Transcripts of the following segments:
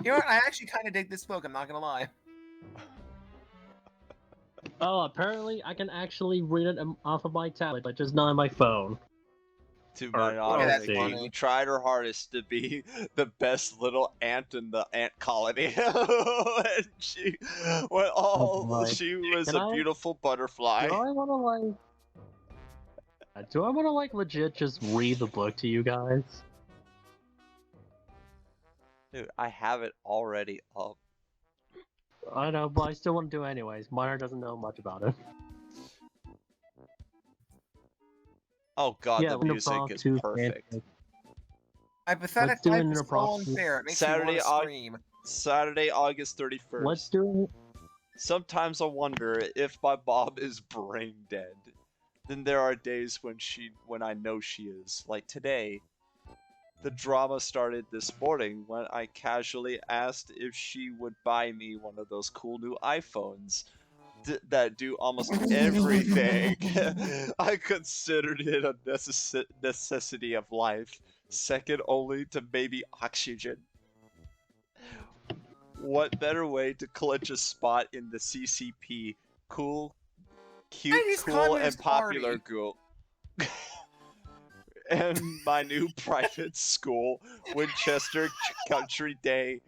You know what? I actually kind of dig this book. I'm not gonna lie. Oh, apparently I can actually read it off of my tablet, but just not on my phone. To my that's knowledge, funny. Kiki tried her hardest to be the best little ant in the ant colony. And she went all. boy. She was Can a I- beautiful butterfly. Do I want to legit just read the book to you guys? Dude, I have it already up. I know, but I still want to do it anyways. Minor doesn't know much about it. Oh god, Yeah, the we're gonna music prompt is to perfect. fanfic. My pathetic Let's do life an is so impromptu. unfair. It makes Saturday, me want to scream. Saturday, August 31st. Let's do Sometimes I wonder if my mom is brain dead. Then there are days when I know she is. Like today. The drama started this morning when I casually asked if she would buy me one of those cool new iPhones that do almost everything. I considered it a necessity of life, second only to maybe oxygen. What better way to clinch a spot in the CCP? Cool, cute, Chinese cool, and Communist popular Party. girl. And my new private school, Winchester Country Day.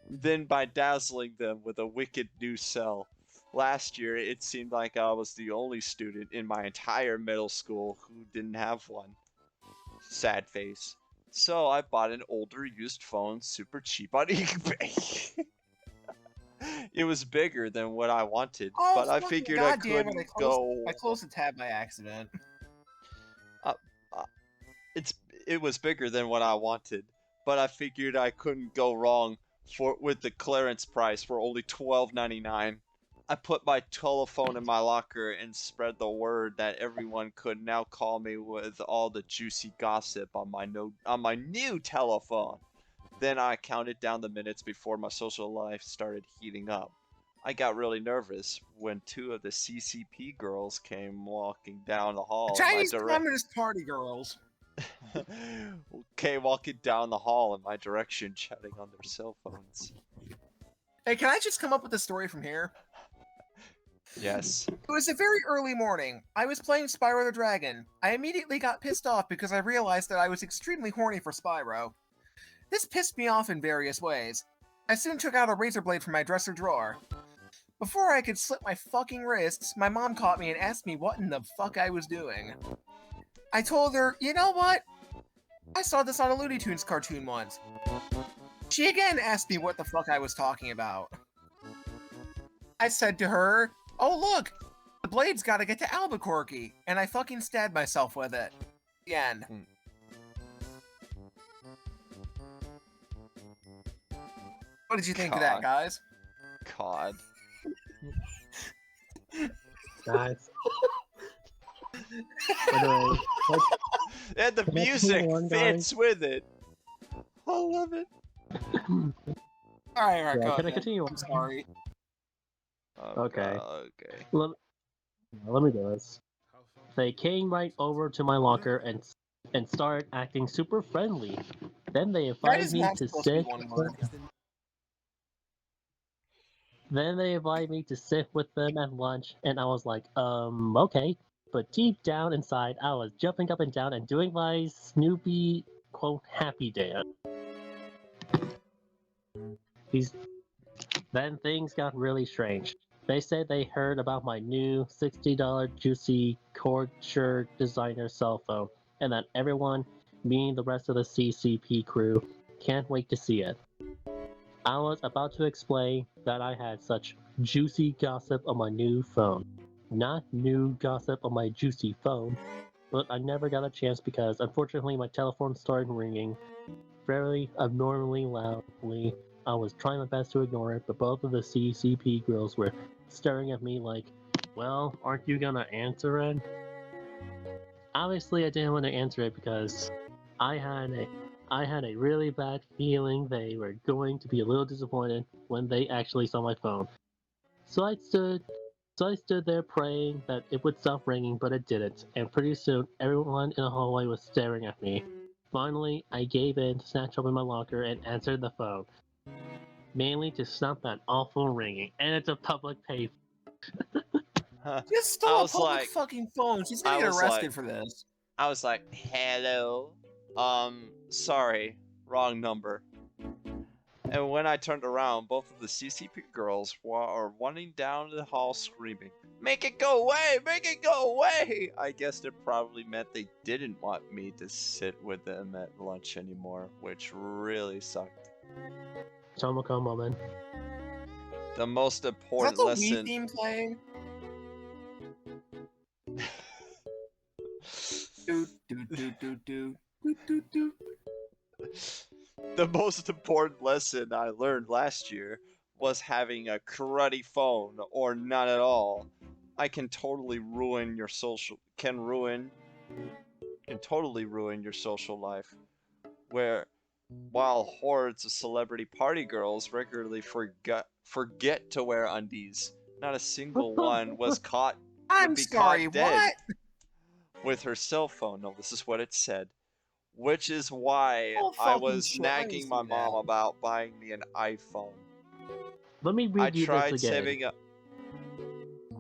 Then by dazzling them with a wicked new cell. Last year, it seemed like I was the only student in my entire middle school who didn't have one. Sad face. So I bought an older used phone super cheap on eBay. It was bigger than what I wanted, Oh, but I fucking figured I goddamn it, couldn't go. I closed the tab by accident. It was bigger than what I wanted, but I figured I couldn't go wrong with the clearance price for only $12.99. I put my telephone in my locker and spread the word that everyone could now call me with all the juicy gossip on my new telephone. Then I counted down the minutes before my social life started heating up. I got really nervous when two of the CCP girls came walking down the hall. Chinese Communist Party girls. Came walking down the hall in my direction, chatting on their cell phones. Hey, can I just come up with a story from here? Yes. It was a very early morning. I was playing Spyro the Dragon. I immediately got pissed off because I realized that I was extremely horny for Spyro. This pissed me off in various ways. I soon took out a razor blade from my dresser drawer. Before I could slit my fucking wrists, my mom caught me and asked me what in the fuck I was doing. I told her, you know what? I saw this on a Looney Tunes cartoon once. She again asked me what the fuck I was talking about. I said to her, oh look, the blade's gotta get to Albuquerque, and I fucking stabbed myself with it. The end. What did you think of that, guys? God. guys. Anyway, And the Can I music say one, fits with it. I love it. Alright, yeah, go can I ahead. continue? I'm sorry. Okay. Okay. Let me do this. They came right over to my locker and started acting super friendly. Then they That invited is me not to supposed to be sit. one word. Then they invited me to sit with them at lunch, and I was like, okay. But deep down inside, I was jumping up and down and doing my Snoopy quote happy dance. Then things got really strange. They said they heard about my new $60 juicy Corsair designer cell phone, and that everyone, meaning the rest of the CCP crew, can't wait to see it. I was about to explain that I had such juicy gossip on my new phone. Not new gossip on my juicy phone, but I never got a chance because unfortunately my telephone started ringing very abnormally loudly. I was trying my best to ignore it, but both of the CCP girls were staring at me like, well, aren't you gonna answer it? Obviously I didn't want to answer it because I had a really bad feeling they were going to be a little disappointed when they actually saw my phone. So I stood there praying that it would stop ringing, but it didn't, and pretty soon everyone in the hallway was staring at me. Finally, I gave in, snatched open my locker, and answered the phone. Mainly to stop that awful ringing, and it's a public pay. You I stole a was public like, fucking phone. She's gonna I get was like, arrested for this. hello, sorry, wrong number. And when I turned around, both of the CCP girls were running down the hall screaming, "Make it go away! Make it go away!" I guess it probably meant they didn't want me to sit with them at lunch anymore, which really sucked. Tomoko moment. The most Is that important the Wii lesson. theme playing? Do do do do do do do do. The most important lesson I learned last year was having a cruddy phone or none at all. I can totally ruin your social totally ruin your social life. While hordes of celebrity party girls regularly forget to wear undies, not a single one would I'm be sorry, caught dead what? with her cell phone. No, this is what it said. Which is why Oh, I fucking was shit, let me nagging see my mom that. about buying me an iPhone. Let me I read you this tried again. saving up.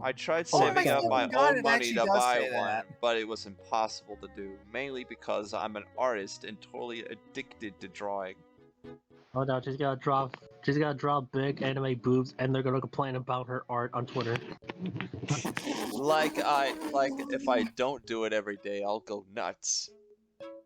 I tried Oh my saving up my fucking God, own it money actually to does buy say one, that. but it was impossible to do, mainly because I'm an artist and totally addicted to drawing. Oh no, she's gotta draw big anime boobs, and they're gonna complain about her art on Twitter. Like if I don't do it every day, I'll go nuts.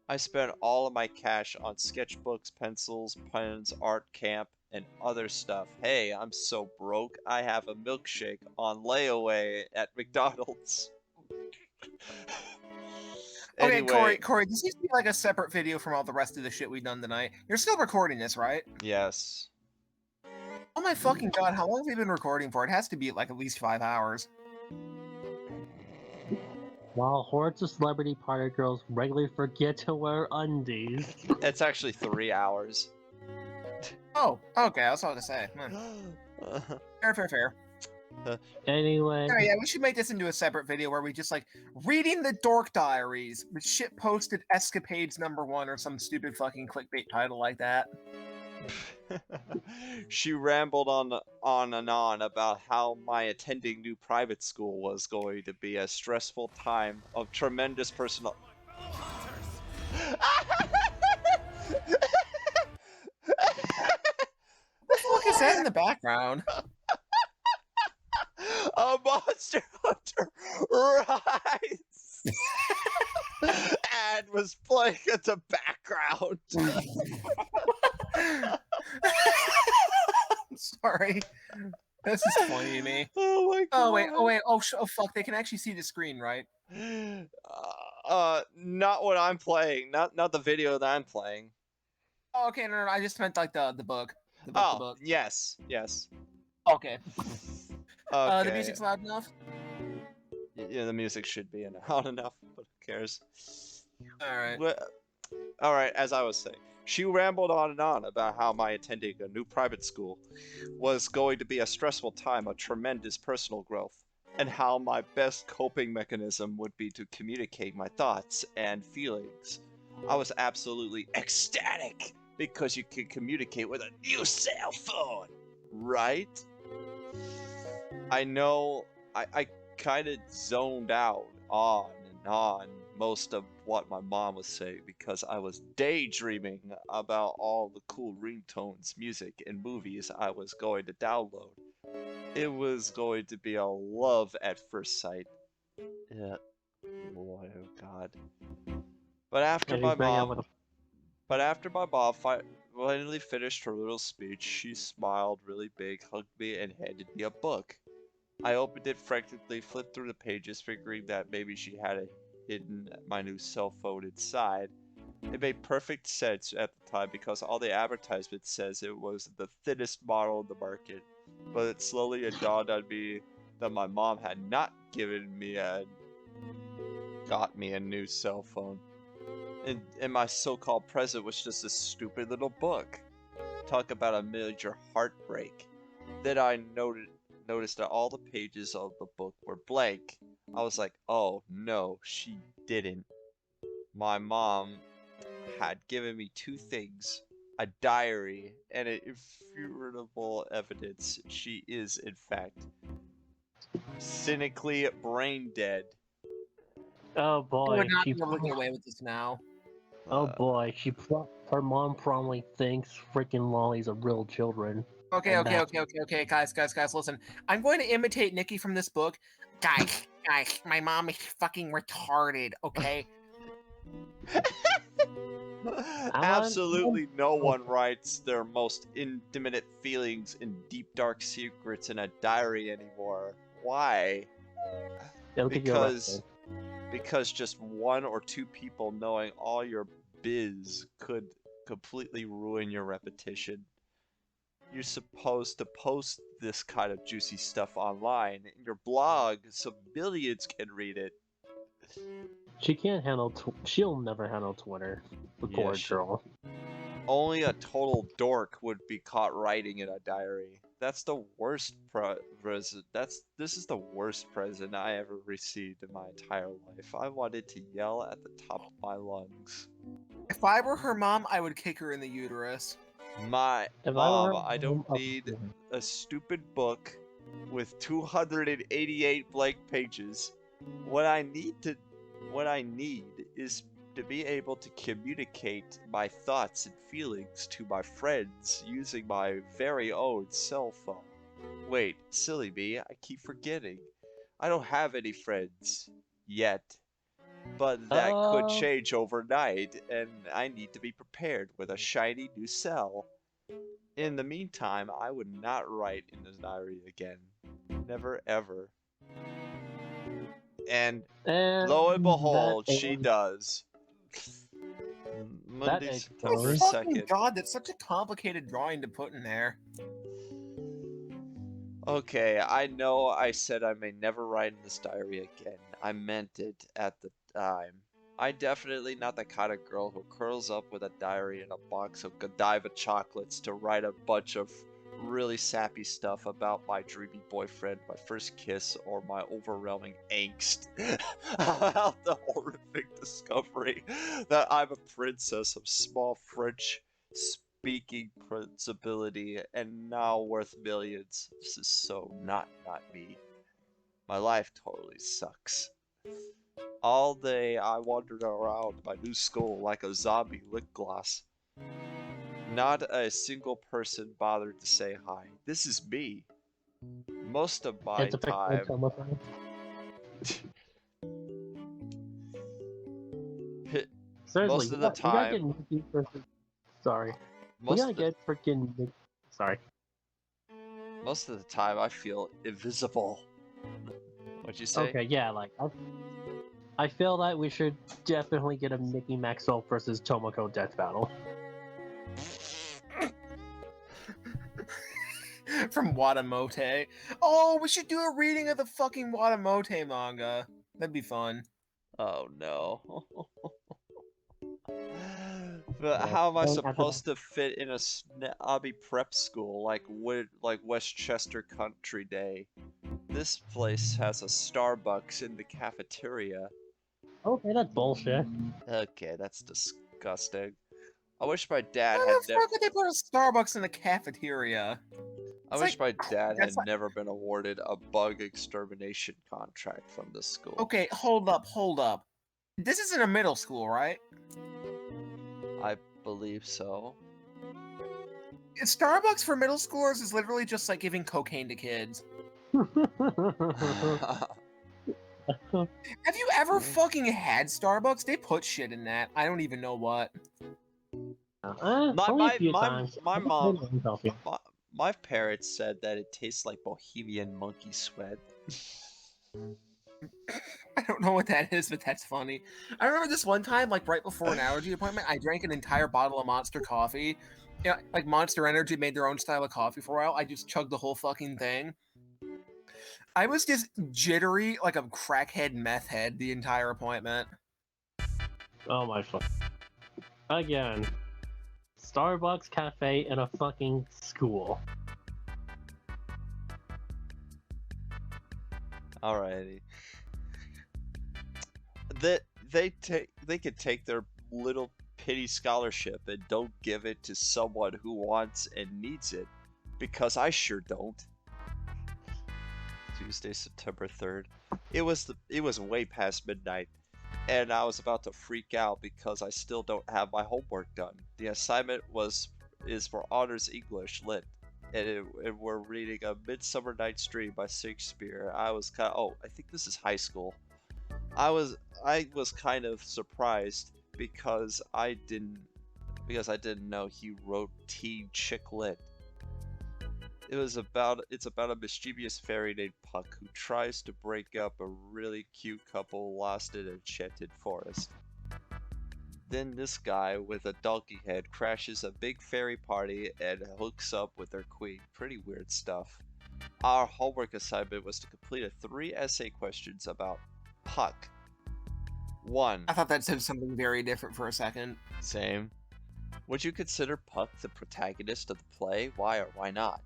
I spent all of my cash on sketchbooks, pencils, pens, art camp, and other stuff. Hey, I'm so broke, I have a milkshake on layaway at McDonald's. Okay, Anyway, Corey, this needs to be like a separate video from all the rest of the shit we've done tonight. You're still recording this, right? yes. Oh my fucking God, how long have we been recording for? It has to be like at least 5 hours. While hordes of celebrity party girls regularly forget to wear undies. It's actually 3 hours. Oh, okay, that's all I was gonna say. Fair. Anyway, Oh yeah, we should make this into a separate video where we just like reading the Dork Diaries with shit posted Escapades #1 or some stupid fucking clickbait title like that. She rambled on and on about how my attending new private school was going to be a stressful time of tremendous personal. What the fuck is that in the background? A Monster Hunter Rise ad was playing in the background. I'm sorry. This is funny to me. Oh my god. Oh wait, oh fuck, they can actually see the screen, right? Not what I'm playing. Not the video that I'm playing. Oh, okay, no, I just meant like the book. The book. Yes. Okay. Okay. The music's loud enough? Yeah, the music should be loud enough, but who cares? Alright. Alright, as I was saying. She rambled on and on about how my attending a new private school was going to be a stressful time of tremendous personal growth, and how my best coping mechanism would be to communicate my thoughts and feelings. I was absolutely ecstatic because you can communicate with a new cell phone, right? I know I kind of zoned out on and on most of what my mom was saying because I was daydreaming about all the cool ringtones, music, and movies I was going to download. It was going to be a love at first sight. Yeah. Boy, oh god. But after my mom finally finished her little speech, she smiled really big, hugged me, and handed me a book. I opened it frantically, flipped through the pages, figuring that maybe she had hidden my new cell phone inside. It made perfect sense at the time because all the advertisement says it was the thinnest model in the market. But it slowly dawned on me that my mom had not got me a new cell phone. And my so-called present was just a stupid little book. Talk about a major heartbreak. Then I noticed that all the pages of the book were blank. I was like, oh no, she didn't. My mom had given me two things: a diary and an irrefutable evidence she is, in fact, cynically brain dead. Oh I boy, would not be able to get away with this now. oh boy, her mom probably thinks freaking lollies are real children. Okay, And okay, that- okay, okay, okay, guys, listen. I'm going to imitate Nikki from this book. Guys, my mom is fucking retarded, okay? Absolutely no one writes their most intimate feelings and deep dark secrets in a diary anymore. Why? It'll get you Because arrested. just one or two people knowing all your biz could completely ruin your reputation. You're supposed to post this kind of juicy stuff online in your blog so millions can read it. She can't handle. She'll never handle Twitter. The Yeah, poor girl. Only a total dork would be caught writing in a diary. That's the worst present. This is the worst present I ever received in my entire life. I wanted to yell at the top of my lungs. If I were her mom, I would kick her in the uterus. My If mom, I I don't need a stupid book with 288 blank pages. What I need is to be able to communicate my thoughts and feelings to my friends using my very own cell phone. Wait, silly me, I keep forgetting. I don't have any friends yet. But that could change overnight, and I need to be prepared with a shiny new cell. In the meantime, I would not write in the diary again. Never ever. And lo and behold, she does. Monday, September explains- Oh, fucking 2nd. God, that's such a complicated drawing to put in there. Okay, I know I said I may never write in this diary again. I meant it at the time. I'm definitely not the kind of girl who curls up with a diary and a box of Godiva chocolates to write a bunch of really sappy stuff about my dreamy boyfriend, my first kiss, or my overwhelming angst about the horrific discovery that I'm a princess of small French speaking principality and now worth millions. This is so not me. My life totally sucks. All day I wandered around my new school like a zombie lip gloss. Not a single person bothered to say hi. This is me. Most of my It's a time. Seriously, Most of the we gotta time. get Nikki versus. Sorry. We Most gotta of the, get freaking. Sorry. most of the time I feel invisible. What'd you say? Okay, yeah, like I feel that we should definitely get a Mickey Maxwell versus Tomoko death battle. From Watamote. Oh, we should do a reading of the fucking Watamote manga. That'd be fun. Oh no. But how am I supposed to fit in a snobby prep school like Westchester Country Day? This place has a Starbucks in the cafeteria. Okay, that's bullshit. Okay, that's disgusting. I wish my dad How had the fuck could they put a Starbucks in the cafeteria? I It's wish my dad had that's like- never been awarded a bug extermination contract from the school. Okay, hold up. This isn't a middle school, right? I believe so. Starbucks for middle schoolers is literally just like giving cocaine to kids. Have you ever fucking had Starbucks? They put shit in that. I don't even know what. Only a few times. my I mom, like coffee. my parents said that it tastes like Bohemian monkey sweat. I don't know what that is, but that's funny. I remember this one time, like right before an allergy appointment, I drank an entire bottle of Monster coffee. Yeah, like Monster Energy made their own style of coffee for a while. I just chugged the whole fucking thing. I was just jittery like a crackhead meth head the entire appointment. Oh my fuck. Again. Starbucks cafe in a fucking school. Alrighty. They could take their little pity scholarship and don't give it to someone who wants and needs it, because I sure don't. Tuesday, September 3rd. It was way past midnight, and I was about to freak out because I still don't have my homework done. The assignment is for honors English lit, and we're reading A Midsummer Night's Dream by Shakespeare. I was kind of, I think this is high school. I was kind of surprised because I didn't know he wrote teen chick lit. It's about a mischievous fairy named Puck who tries to break up a really cute couple lost in an enchanted forest. Then this guy with a donkey head crashes a big fairy party and hooks up with their queen. Pretty weird stuff. Our homework assignment was to complete 3 essay questions about Puck. 1. I thought that said something very different for a second. Same. Would you consider Puck the protagonist of the play? Why or why not?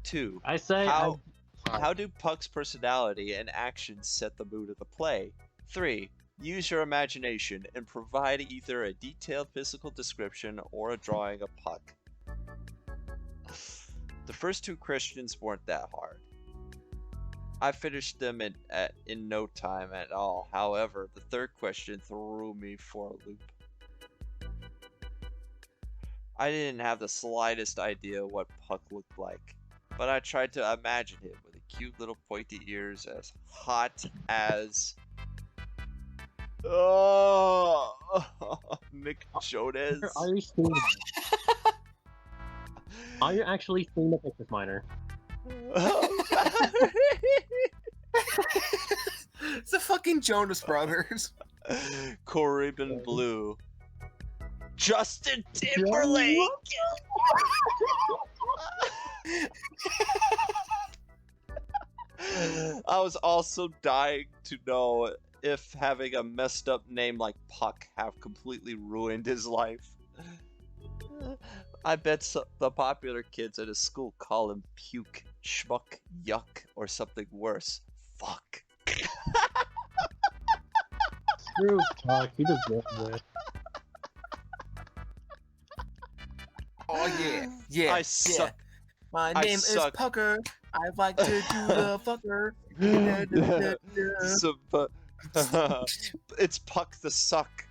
2. I say How do Puck's personality and actions set the mood of the play? 3. Use your imagination and provide either a detailed physical description or a drawing of Puck. The first 2 questions weren't that hard. I finished them in no time at all. However, the 3rd question threw me for a loop. I didn't have the slightest idea what Puck looked like, but I tried to imagine him with cute little pointy ears, as hot as Nick Jonas. Are you actually seeing the pictures, Minor? It's the fucking Jonas Brothers. Caribbean Blue. Justin Timberlake. I was also dying to know if having a messed up name like Puck have completely ruined his life. I bet the popular kids at his school call him Puke, Schmuck, Yuck, or something worse. Fuck. Screw Puck, he deserves it. Oh yeah, yeah, I suck. Yeah. My name is Pucker. I like to do the fucker. It's Puck the Suck.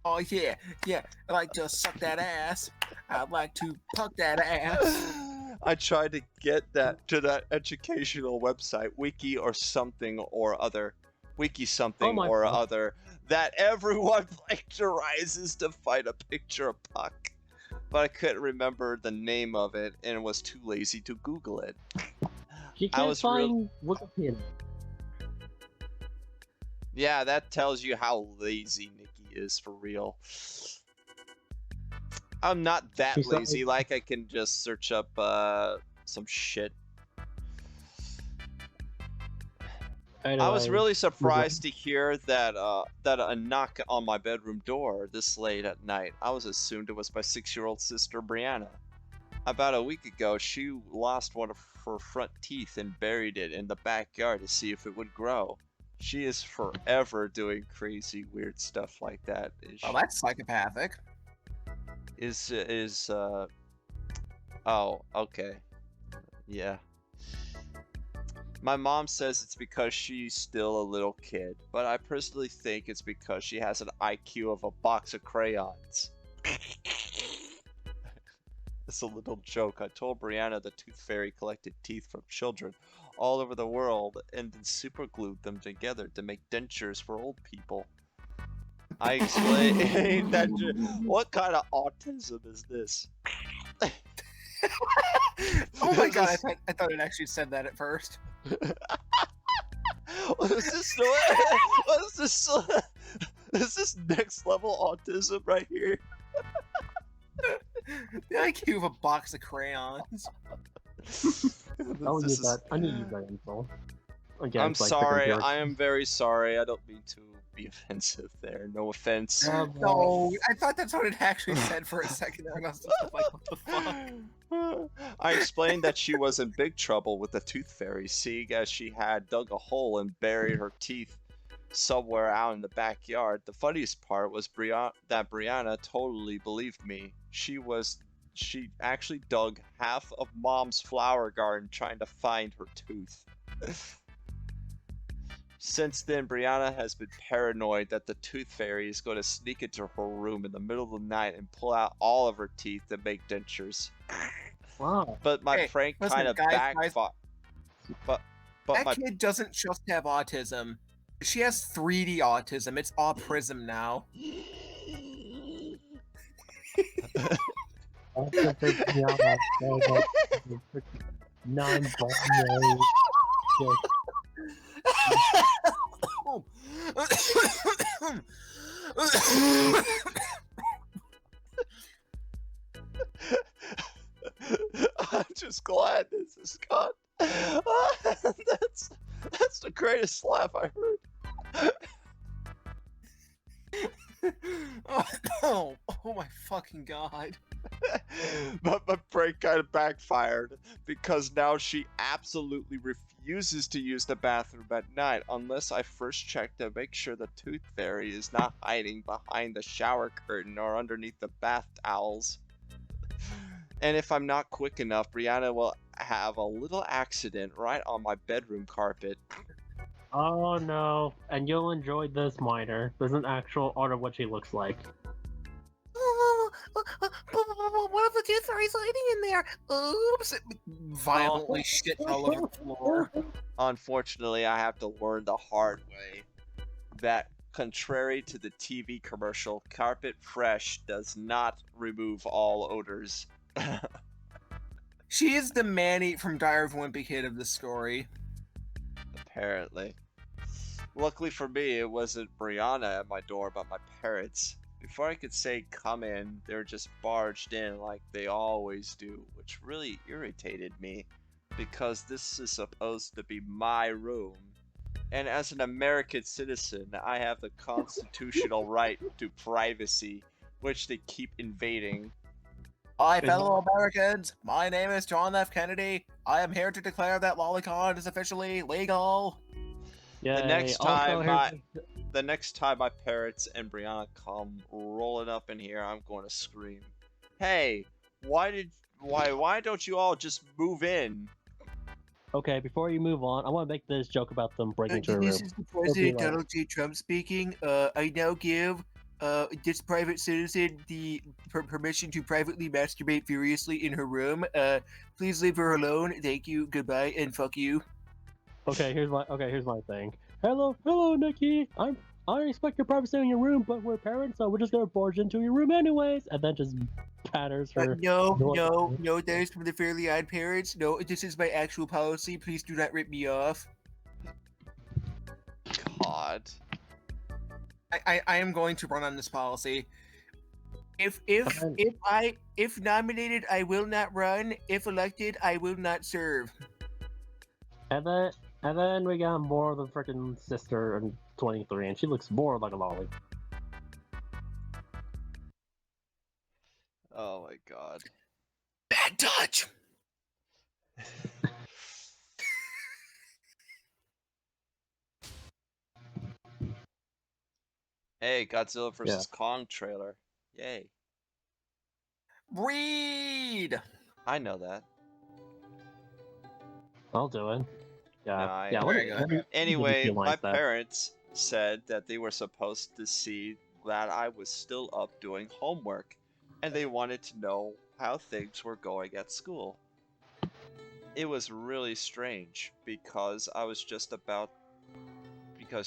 Oh yeah, yeah. I like to suck that ass. I like to puck that ass. I tried to get that to that educational website, wiki or something or other, wiki something or other, that everyone plagiarizes to find a picture of Puck. But I couldn't remember the name of it and was too lazy to Google it. You can't find Wikipedia. Yeah, that tells you how lazy Nikki is for real. I'm not that lazy, like I can just search up some shit. Anyway, I was really surprised to hear that that a knock on my bedroom door this late at night. I was assumed it was my 6-year-old sister Brianna. About a week ago, she lost one of her front teeth and buried it in the backyard to see if it would grow. She is forever doing crazy, weird stuff like that. Oh, that's psychopathic. Oh, okay. Yeah. My mom says it's because she's still a little kid, but I personally think it's because she has an IQ of a box of crayons. It's a little joke. I told Brianna the Tooth Fairy collected teeth from children all over the world and then superglued them together to make dentures for old people. I explained that. What kind of autism is this? Oh my god, I thought it actually said that at first. What is this? What is this? Is this next level autism right here? The IQ of a box of crayons. I need that info. Again, I'm sorry. I am very sorry. I don't mean to be offensive there. No offense. No, I thought that's what it actually said for a second there, and I was just like, what the fuck? I explained that she was in big trouble with the Tooth Fairy, seeing as she had dug a hole and buried her teeth somewhere out in the backyard. The funniest part was that Brianna totally believed me. She actually dug half of Mom's flower garden trying to find her tooth. Since then, Brianna has been paranoid that the tooth fairy is going to sneak into her room in the middle of the night and pull out all of her teeth and make dentures. Wow. But my Hey, prank listen, kind of guys, backfired. But That my kid doesn't just have autism. She has 3D autism. It's autism now. Non-binary. I'm just glad this is gone. That's the greatest laugh I heard. Oh my fucking god. But my prank kind of backfired because now she absolutely refuses to use the bathroom at night unless I first check to make sure the tooth fairy is not hiding behind the shower curtain or underneath the bath towels. And if I'm not quick enough, Brianna will have a little accident right on my bedroom carpet. Oh no, and you'll enjoy this minor. There's an actual art of what she looks like. One of the tooth fairies hiding in there. Oops! Violently shit all over the floor. Unfortunately, I have to learn the hard way that, contrary to the TV commercial, Carpet Fresh does not remove all odors. She is the Manny from Diary of Wimpy Kid of the story. Apparently. Luckily for me, it wasn't Brianna at my door, but my parents. Before I could say come in, they were just barged in like they always do, which really irritated me because this is supposed to be my room. And as an American citizen, I have the constitutional right to privacy, which they keep invading. Hi, fellow Americans. My name is John F. Kennedy. I am here to declare that Lolicon is officially legal. Yay. The next time my parents and Brianna come rolling up in here, I'm going to scream, "Hey, why don't you all just move in?" Okay, before you move on, I want to make this joke about them breaking into a room. This is the President Donald J. Trump speaking. I now give this private citizen the permission to privately masturbate furiously in her room. Please leave her alone. Thank you. Goodbye and fuck you. Okay, here's my thing. Hello, Nikki. I respect your privacy in your room, but we're parents, so we're just gonna barge into your room anyways, and then just patters her. No, that is from the Fairly Odd Parents. No, this is my actual policy. Please do not rip me off. God. I am going to run on this policy. If nominated, I will not run. If elected, I will not serve. And then we got more of the freaking sister in 23, and she looks more like a lolly. Oh my god. Bad touch. Hey, Godzilla vs. Kong trailer. Yay. Read. I know that. I'll do it. Yeah. No, anyway, my parents said that they were supposed to see that I was still up doing homework, and they wanted to know how things were going at school. It was really strange because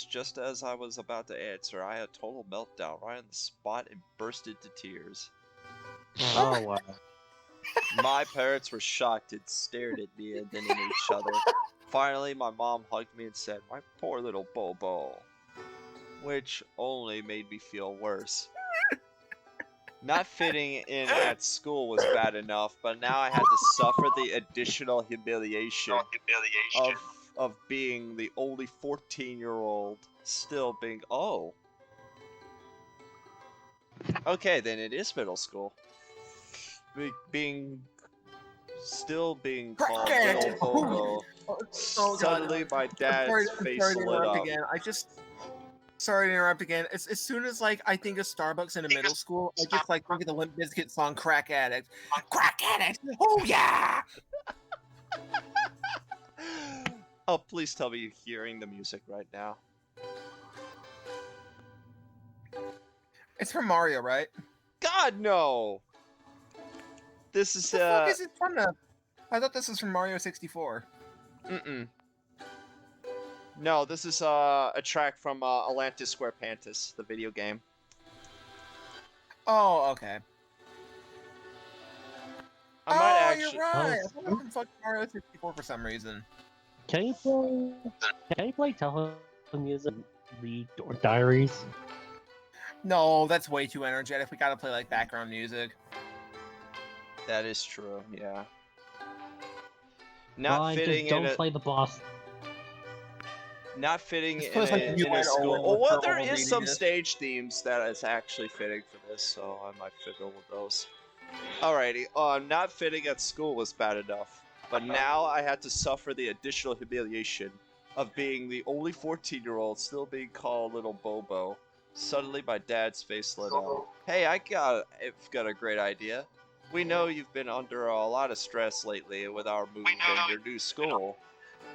just as I was about to answer, I had a total meltdown right on the spot and burst into tears. Oh wow. My parents were shocked and stared at me and then at each other. Finally, my mom hugged me and said, "My poor little Bobo," which only made me feel worse. Not fitting in at school was bad enough, but now I had to suffer the additional humiliation of being the only 14-year-old still being... Oh. Okay, then it is middle school. Still being called little Bobo. Suddenly my dad's face lit up. Again. Sorry to interrupt again. As soon as like I think of Starbucks in a middle school, I just like think of the Limp Bizkit song "Crack Addict." Crack Addict. Oh yeah. Oh, please tell me you're hearing the music right now. It's from Mario, right? God, no! This is, What the fuck is it from? I thought this was from Mario 64. mm-mm. No, this is, a track from, Atlantis Square Pantis, the video game. Oh, okay. I might Oh, actually... you're right. I thought it was from fucking Mario 64 for some reason. Can you play telephone music? The Dork Diaries. No, that's way too energetic. We gotta play like background music. That is true, yeah. Not Fine, fitting just in don't a... play the boss. Not fitting This in feels like you a and school. Owen Well, were there reading is some this. stage themes that is actually fitting for this, so I might fiddle with those. Alrighty, not fitting at school was bad enough, but now I had to suffer the additional humiliation of being the only 14-year-old still being called Little Bobo. Suddenly, my dad's face lit up. Hey, I've got a great idea. We know you've been under a lot of stress lately with our move and your new school.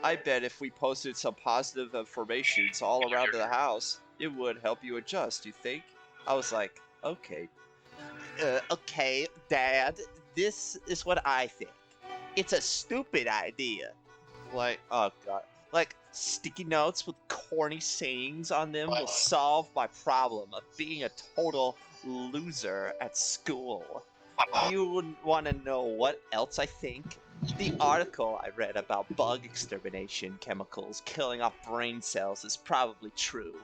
I bet if we posted some positive affirmations all around the house, it would help you adjust, you think? I was like, okay. Okay, Dad, this is what I think. It's a stupid idea. Like, oh god. Like, sticky notes with corny sayings on them will solve my problem of being a total loser at school. You wouldn't want to know what else I think? The article I read about bug extermination chemicals killing off brain cells is probably true.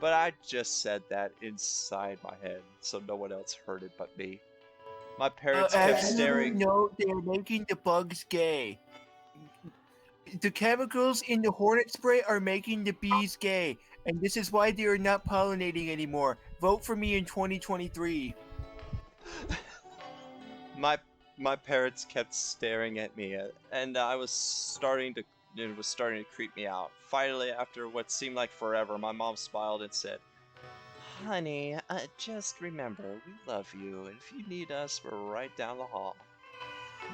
But I just said that inside my head, so no one else heard it but me. My parents kept staring. No, they are making the bugs gay. The chemicals in the hornet spray are making the bees gay, and this is why they are not pollinating anymore. Vote for me in 2023. My parents kept staring at me, and it was starting to creep me out. Finally, after what seemed like forever, my mom smiled and said, "Honey, just remember, we love you, and if you need us, we're right down the hall."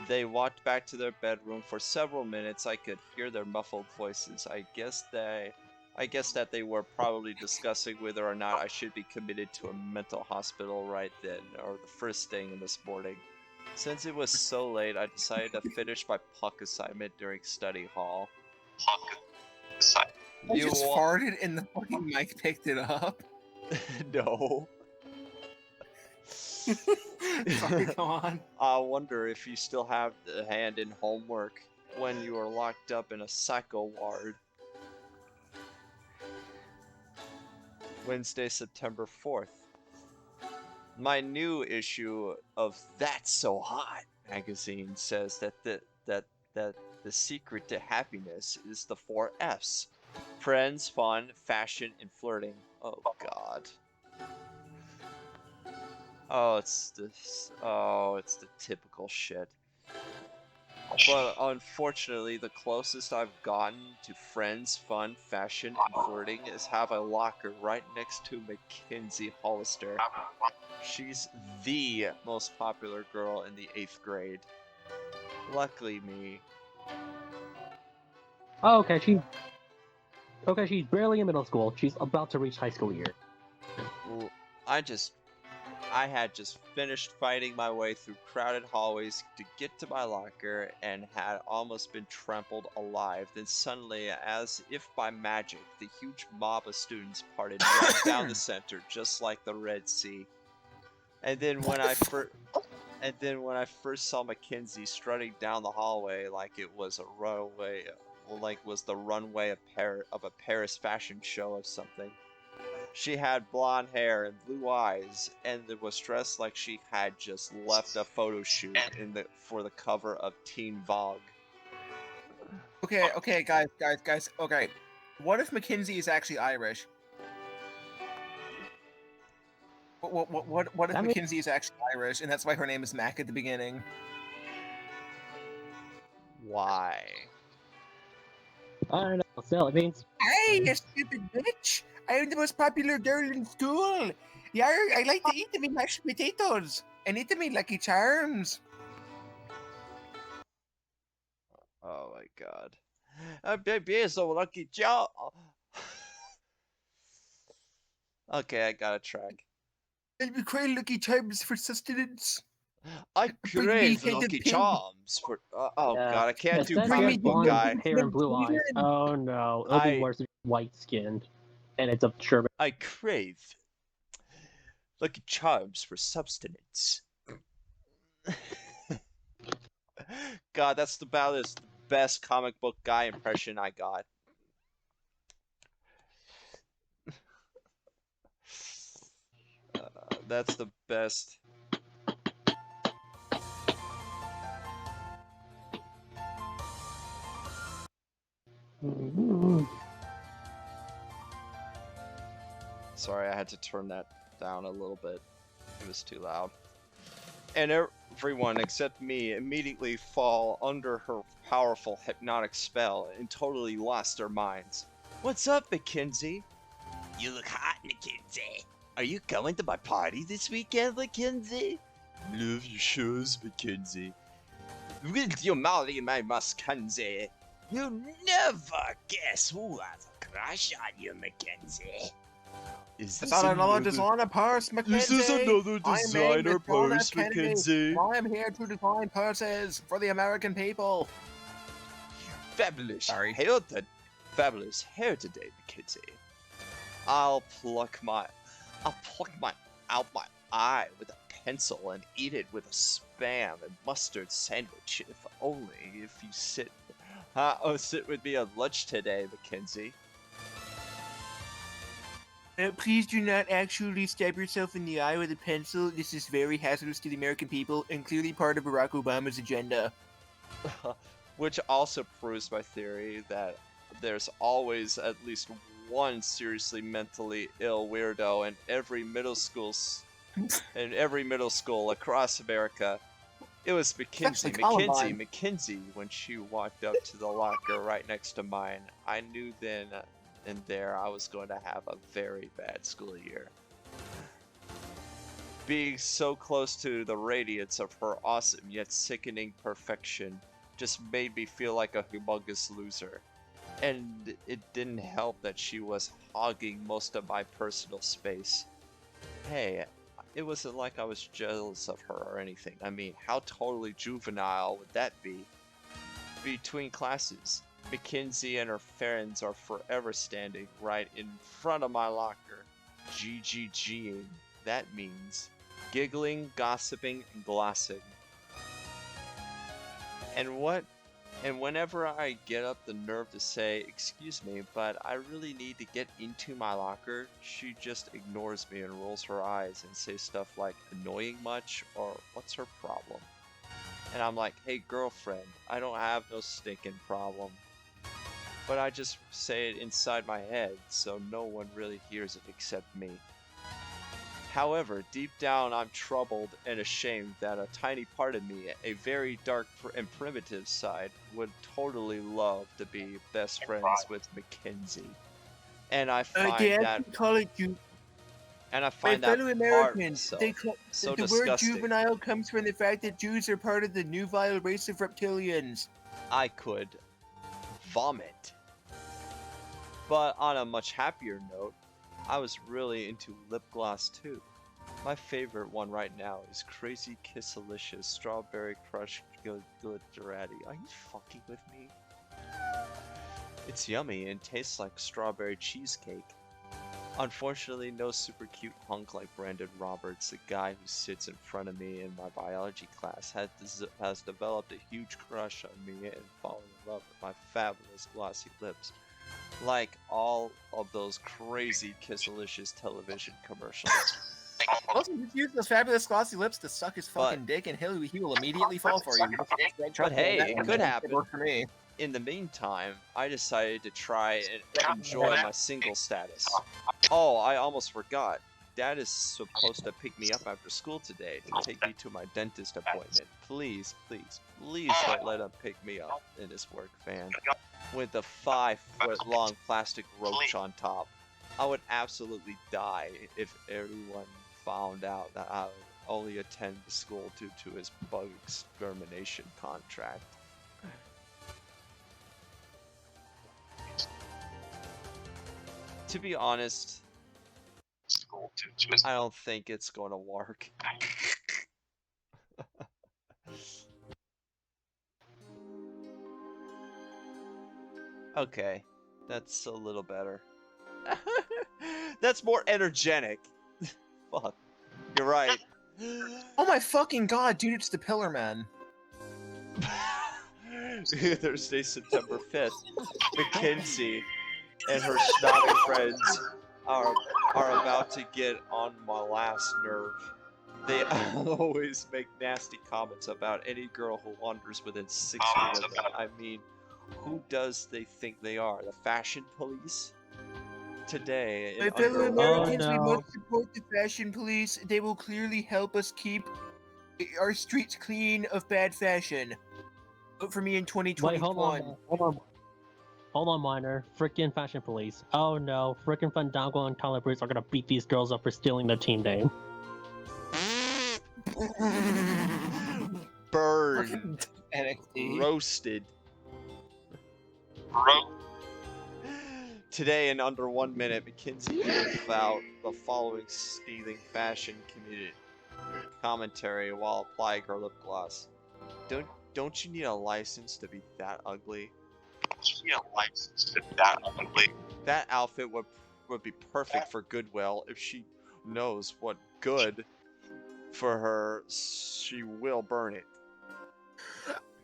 They walked back to their bedroom. For several minutes, I could hear their muffled voices. I guess that they were probably discussing whether or not I should be committed to a mental hospital right then, or the first thing in this morning. Since it was so late, I decided to finish my puck assignment during study hall. I just farted and the fucking mic picked it up. No. Sorry, go on. I wonder if you still have the hand in homework when you are locked up in a psycho ward. Wednesday, September 4th. My new issue of That's So Hot magazine says that the secret to happiness is the 4 F's. Friends, fun, fashion, and flirting. Oh god. Oh, it's the typical shit. But unfortunately, the closest I've gotten to friends, fun, fashion, and flirting is have a locker right next to Mackenzie Hollister. She's the most popular girl in the 8th grade. Luckily me. Oh, okay, she's barely in middle school. She's about to reach high school year. Well, I had just finished fighting my way through crowded hallways to get to my locker and had almost been trampled alive. Then suddenly, as if by magic, the huge mob of students parted right down the center, just like the Red Sea. And then when I first saw Mackenzie strutting down the hallway like it was a runway, like was the runway of a Paris fashion show or something. She had blonde hair and blue eyes, and was dressed like she had just left a photo shoot for the cover of Teen Vogue. Okay, guys. Okay, what if Mackenzie is actually Irish? What if Mackenzie is actually Irish, and that's why her name is Mac at the beginning? Why? I don't know. Still, it means Hey, you stupid bitch! I am the most popular girl in school. Yeah, I like to eat me mashed potatoes and eat me Lucky Charms. Oh my god. Baby, so lucky job. Okay, I got a track. I'll require Lucky Charms for sustenance. I Bring me crave head of Lucky pig. Charms for. Oh Yeah. god, I can't It do says Bring you me comic have the book blonde guy. nuggets hair and of blue eyes. Eden. Oh no, it'll be worse if you're white-skinned. And it's a German. I crave Lucky Charms for substance. God, that's about as the best comic book guy impression I got. That's the best. Sorry, I had to turn that down a little bit. It was too loud. And everyone except me immediately fall under her powerful hypnotic spell and totally lost their minds. What's up, Mackenzie? You look hot, Mackenzie. Are you going to my party this weekend, Mackenzie? Love your shows, Mackenzie. Will you marry my Mackenzie? You'll never guess who has a crush on you, Mackenzie. Is Is that another designer purse, Mackenzie? This is another I am named designer John F. purse, Kennedy, Mackenzie. and I am here to design purses for the American people. Fabulous Sorry. hair fabulous hair today, Mackenzie. I'll pluck my out my eye with a pencil and eat it with a spam and mustard sandwich. If you sit with me on lunch today, Mackenzie. Please do not actually stab yourself in the eye with a pencil. This is very hazardous to the American people and clearly part of Barack Obama's agenda. Which also proves my theory that there's always at least one seriously mentally ill weirdo in every middle school across America. It was Mackenzie, when she walked up to the locker right next to mine. I knew then and there I was going to have a very bad school year. Being so close to the radiance of her awesome yet sickening perfection just made me feel like a humongous loser. And it didn't help that she was hogging most of my personal space. Hey, it wasn't like I was jealous of her or anything. I mean, how totally juvenile would that be? Between classes, Mackenzie and her friends are forever standing right in front of my locker, GGGing. That means giggling, gossiping, and glossing. And whenever I get up the nerve to say, "Excuse me, but I really need to get into my locker," she just ignores me and rolls her eyes and says stuff like, "Annoying much?" or "What's her problem?" And I'm like, "Hey girlfriend, I don't have no stinking problem." But I just say it inside my head, so no one really hears it except me. However, deep down I'm troubled and ashamed that a tiny part of me, a very dark and primitive side, would totally love to be best friends with Mackenzie. And I find My that fellow part of Americans, myself so the word disgusting. juvenile comes from the fact that Jews are part of the new vile race of reptilians. I could vomit. But on a much happier note, I was really into lip gloss too. My favorite one right now is Crazy Kissalicious Strawberry Crush Glitterati. Are you fucking with me? It's yummy and tastes like strawberry cheesecake. Unfortunately, no super cute hunk like Brandon Roberts, the guy who sits in front of me in my biology class, has developed a huge crush on me and fallen in love with my fabulous glossy lips. Like all of those crazy Kissalicious television commercials. Also, just use those fabulous glossy lips to suck his fucking dick, and he will immediately fall for you. But hey, it could happen. For me. In the meantime, I decided to try and enjoy my single status. Oh, I almost forgot. Dad is supposed to pick me up after school today to take me to my dentist appointment. Please, please, please don't let him pick me up in his work van with a 5-foot long plastic roach on top. I would absolutely die if everyone found out that I would only attend the school due to his bug extermination contract. To be honest, I don't think it's going to work. Okay, that's a little better. That's more energetic. Fuck, you're right. Oh my fucking god, dude, it's the Pillar Man. Thursday, September 5th. Mackenzie and her snobby friends are about to get on my last nerve. They always make nasty comments about any girl who wanders within 6 feet of them. I mean, who does they think they are? The fashion police? Today, in My fellow under Americans, we no. must support the fashion police. They will clearly help us keep our streets clean of bad fashion. Vote for me in Wait, 2021. hold on, Minor. Frickin' fashion police. Oh no, frickin' Fandango and Tyler Bruce are gonna beat these girls up for stealing their team name. burn, NXT. roasted. Today, in under 1 minute, Mackenzie gave out the following scathing fashion community commentary while applying her lip gloss. Don't you need a license to be that ugly? That outfit would be perfect for Goodwill. If she knows what good for her, she will burn it.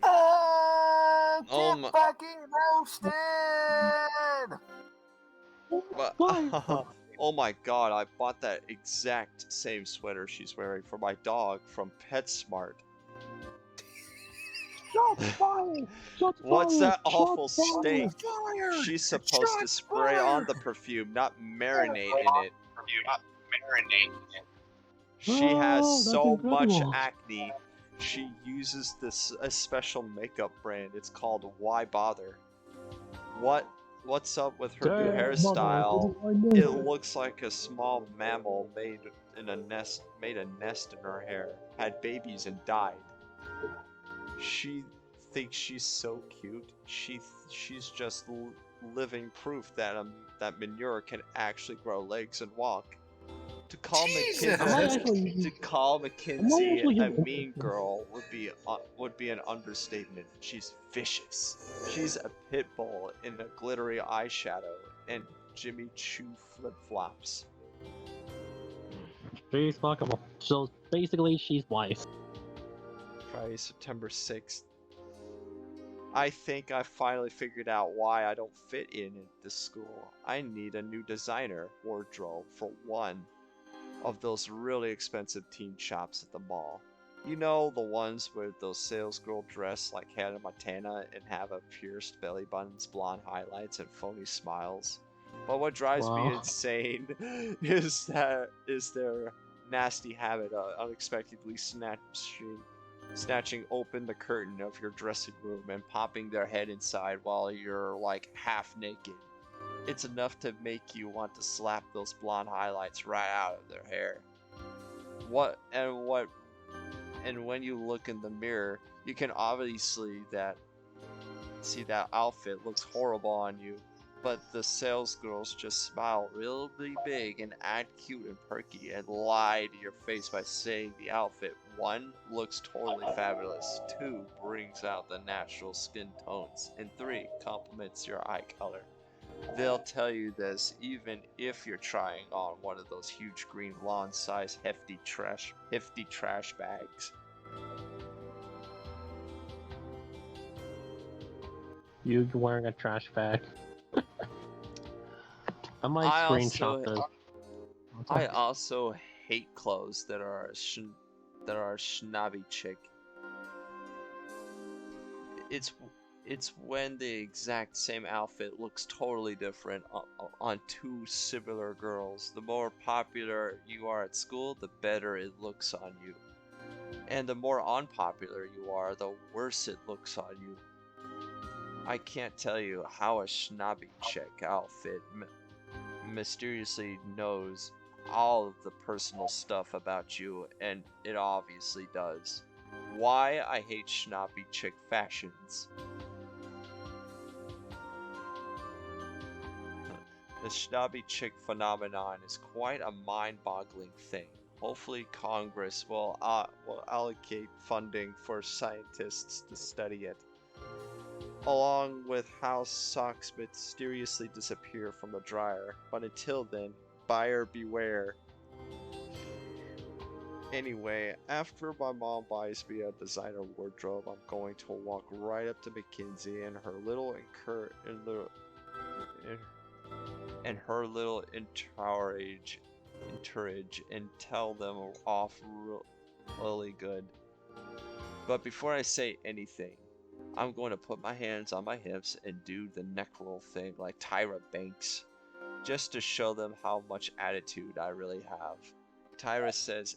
Oh, Oh get my- fucking roasted! But, Why? oh my god, I bought that exact same sweater she's wearing for my dog from PetSmart. Shots fired! Shots What's fired! that awful Shots fired! stink? Fired! She's supposed to Shots spray on fired! the perfume, not marinate in it. She has Oh, that's so much incredible. acne. She uses a special makeup brand. It's called Why Bother? What's up with her new Damn, hairstyle? mother, It looks like a small mammal made a nest in her hair, had babies and died. She thinks she's so cute. She's just living proof that manure can actually grow legs and walk. To call Jesus! Mackenzie a mean girl would be an understatement. She's vicious. She's a pit bull in a glittery eyeshadow and Jimmy Choo flip flops. She's fuckable. So basically, she's wife. Friday, September 6th. I think I finally figured out why I don't fit in at this school. I need a new designer wardrobe for one of those really expensive teen shops at the mall. You know, the ones where those salesgirl dress like Hannah Montana and have a pierced belly buttons, blonde highlights, and phony smiles. But what drives me insane is their nasty habit of unexpectedly snatching open the curtain of your dressing room and popping their head inside while you're like half naked. It's enough to make you want to slap those blonde highlights right out of their hair. And when you look in the mirror, you can obviously see that outfit looks horrible on you, but the salesgirls just smile really big and act cute and perky and lie to your face by saying the outfit 1 looks totally fabulous, 2 brings out the natural skin tones, and 3 complements your eye color. They'll tell you this even if you're trying on one of those huge green lawn-sized hefty trash bags. You wearing a trash bag. I might screenshot this. I also hate clothes that are a snobby chick. It's when the exact same outfit looks totally different on 2 similar girls. The more popular you are at school, the better it looks on you. And the more unpopular you are, the worse it looks on you. I can't tell you how a snobby chick outfit mysteriously knows all of the personal stuff about you, and it obviously does. Why I hate schnobby chick fashions. The snobby chick phenomenon is quite a mind-boggling thing. Hopefully Congress will allocate funding for scientists to study it, along with how socks mysteriously disappear from the dryer. But until then, buyer beware. Anyway, after my mom buys me a designer wardrobe, I'm going to walk right up to Mackenzie and her little entourage and tell them off really good. But before I say anything, I'm going to put my hands on my hips and do the neck roll thing like Tyra Banks, just to show them how much attitude I really have. Tyra says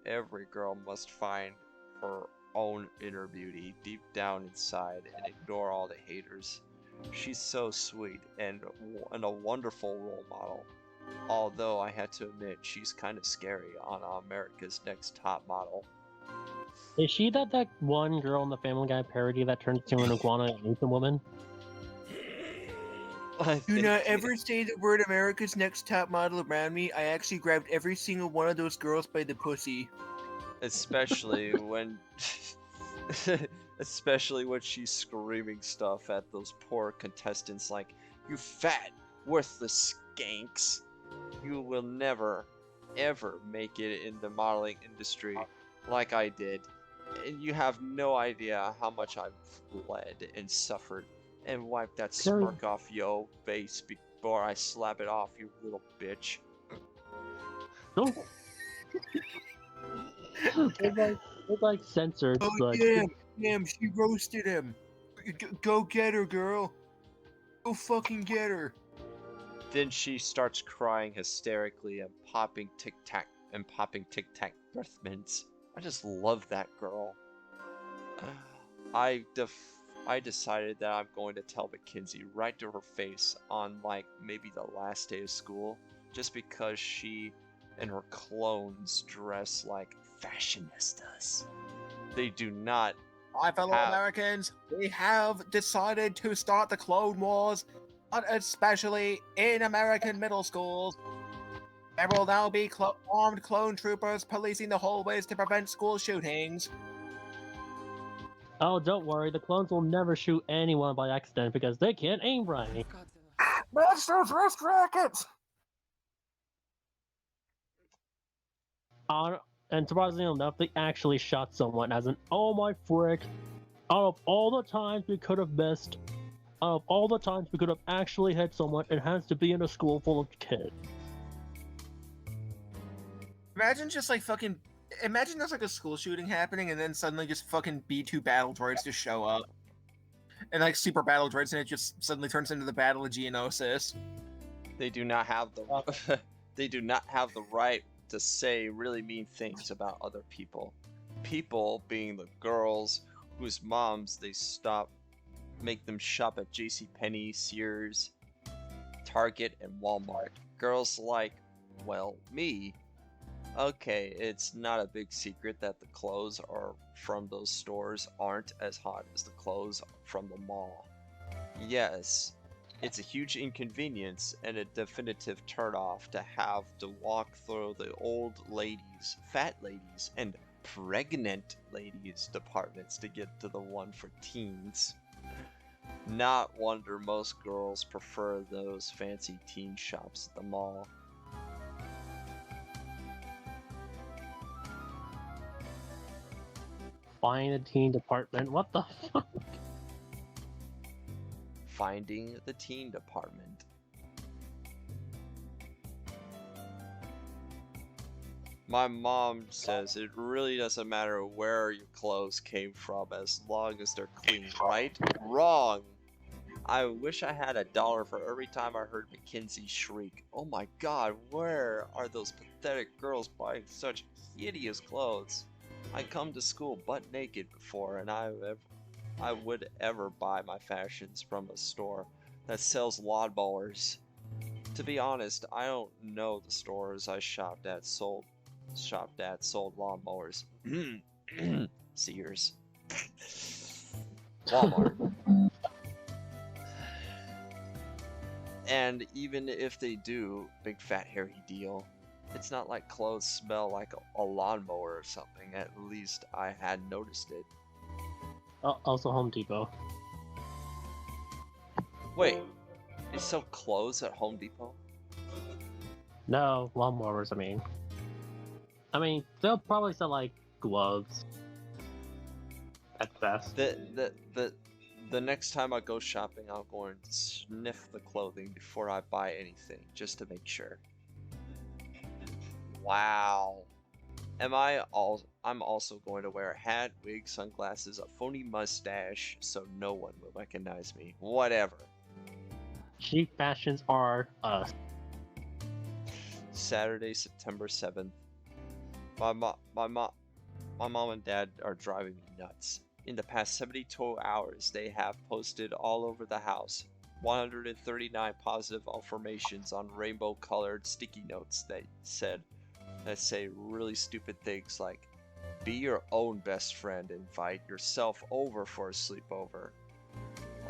every girl must find her own inner beauty deep down inside and ignore all the haters. She's so sweet and a wonderful role model. Although I had to admit she's kind of scary on America's Next Top Model. Is she that one girl in the Family Guy parody that turns into an iguana and eats a woman? Do not ever say the word America's Next Top Model around me. I actually grabbed every single one of those girls by the pussy. Especially when... especially when she's screaming stuff at those poor contestants like, "You fat, worthless skanks. You will never, ever make it in the modeling industry like I did. And you have no idea how much I've bled and suffered. And wipe that smirk off your face before I slap it off, you little bitch." No. It's like censored. Oh, Like, damn, she roasted him. Go get her, girl. Go fucking get her. Then she starts crying hysterically and popping Tic Tac breath mints. I just love that girl. I decided that I'm going to tell Mackenzie right to her face on like maybe the last day of school, just because she and her clones dress like fashionistas. They do not. My fellow Americans, we have decided to start the Clone Wars, especially in American middle schools. There will now be armed clone troopers policing the hallways to prevent school shootings. oh, don't worry, the clones will never shoot anyone by accident because they can't aim right. Match those wrist rackets! And surprisingly enough, they actually shot someone as an oh my frick. Out of all the times we could have missed, out of all the times we could have actually hit someone, it has to be in a school full of kids. Imagine just like fucking. Imagine there's like a school shooting happening and then suddenly just fucking B2 battle droids just show up. And like super battle droids and it just suddenly turns into the Battle of Geonosis. They do not have the they do not have the right to say really mean things about other people. People being the girls whose moms they make them shop at JCPenney, Sears, Target, and Walmart. Girls like, well, me. Okay, it's not a big secret that the clothes from those stores aren't as hot as the clothes from the mall. Yes, it's a huge inconvenience and a definitive turnoff to have to walk through the old ladies, fat ladies, and pregnant ladies departments to get to the one for teens. Not wonder most girls prefer those fancy teen shops at the mall. Find a teen department, what the fuck? Finding the teen department. My mom says it really doesn't matter where your clothes came from as long as they're clean, right? Wrong! I wish I had $1 for every time I heard Mackenzie shriek, "Oh my god, where are those pathetic girls buying such hideous clothes? I come to school butt naked before, and I would ever buy my fashions from a store that sells lawnmowers." To be honest, I don't know the stores I shopped at sold lawnmowers. Sears. Walmart. And even if they do, big fat hairy deal. It's not like clothes smell like a lawnmower or something. At least I had noticed it. Also Home Depot. Wait, they sell clothes at Home Depot? No, lawnmowers, I mean, they'll probably sell, like, gloves. At best. The next time I go shopping, I'm going to sniff the clothing before I buy anything, just to make sure. Wow. I'm also going to wear a hat, wig, sunglasses, a phony mustache, so no one will recognize me. Whatever. Cheap fashions are us. Saturday, September 7th. My mom and dad are driving me nuts. In the past 72 hours, they have posted all over the house 139 positive affirmations on rainbow-colored sticky notes that say really stupid things like, be your own best friend, invite yourself over for a sleepover.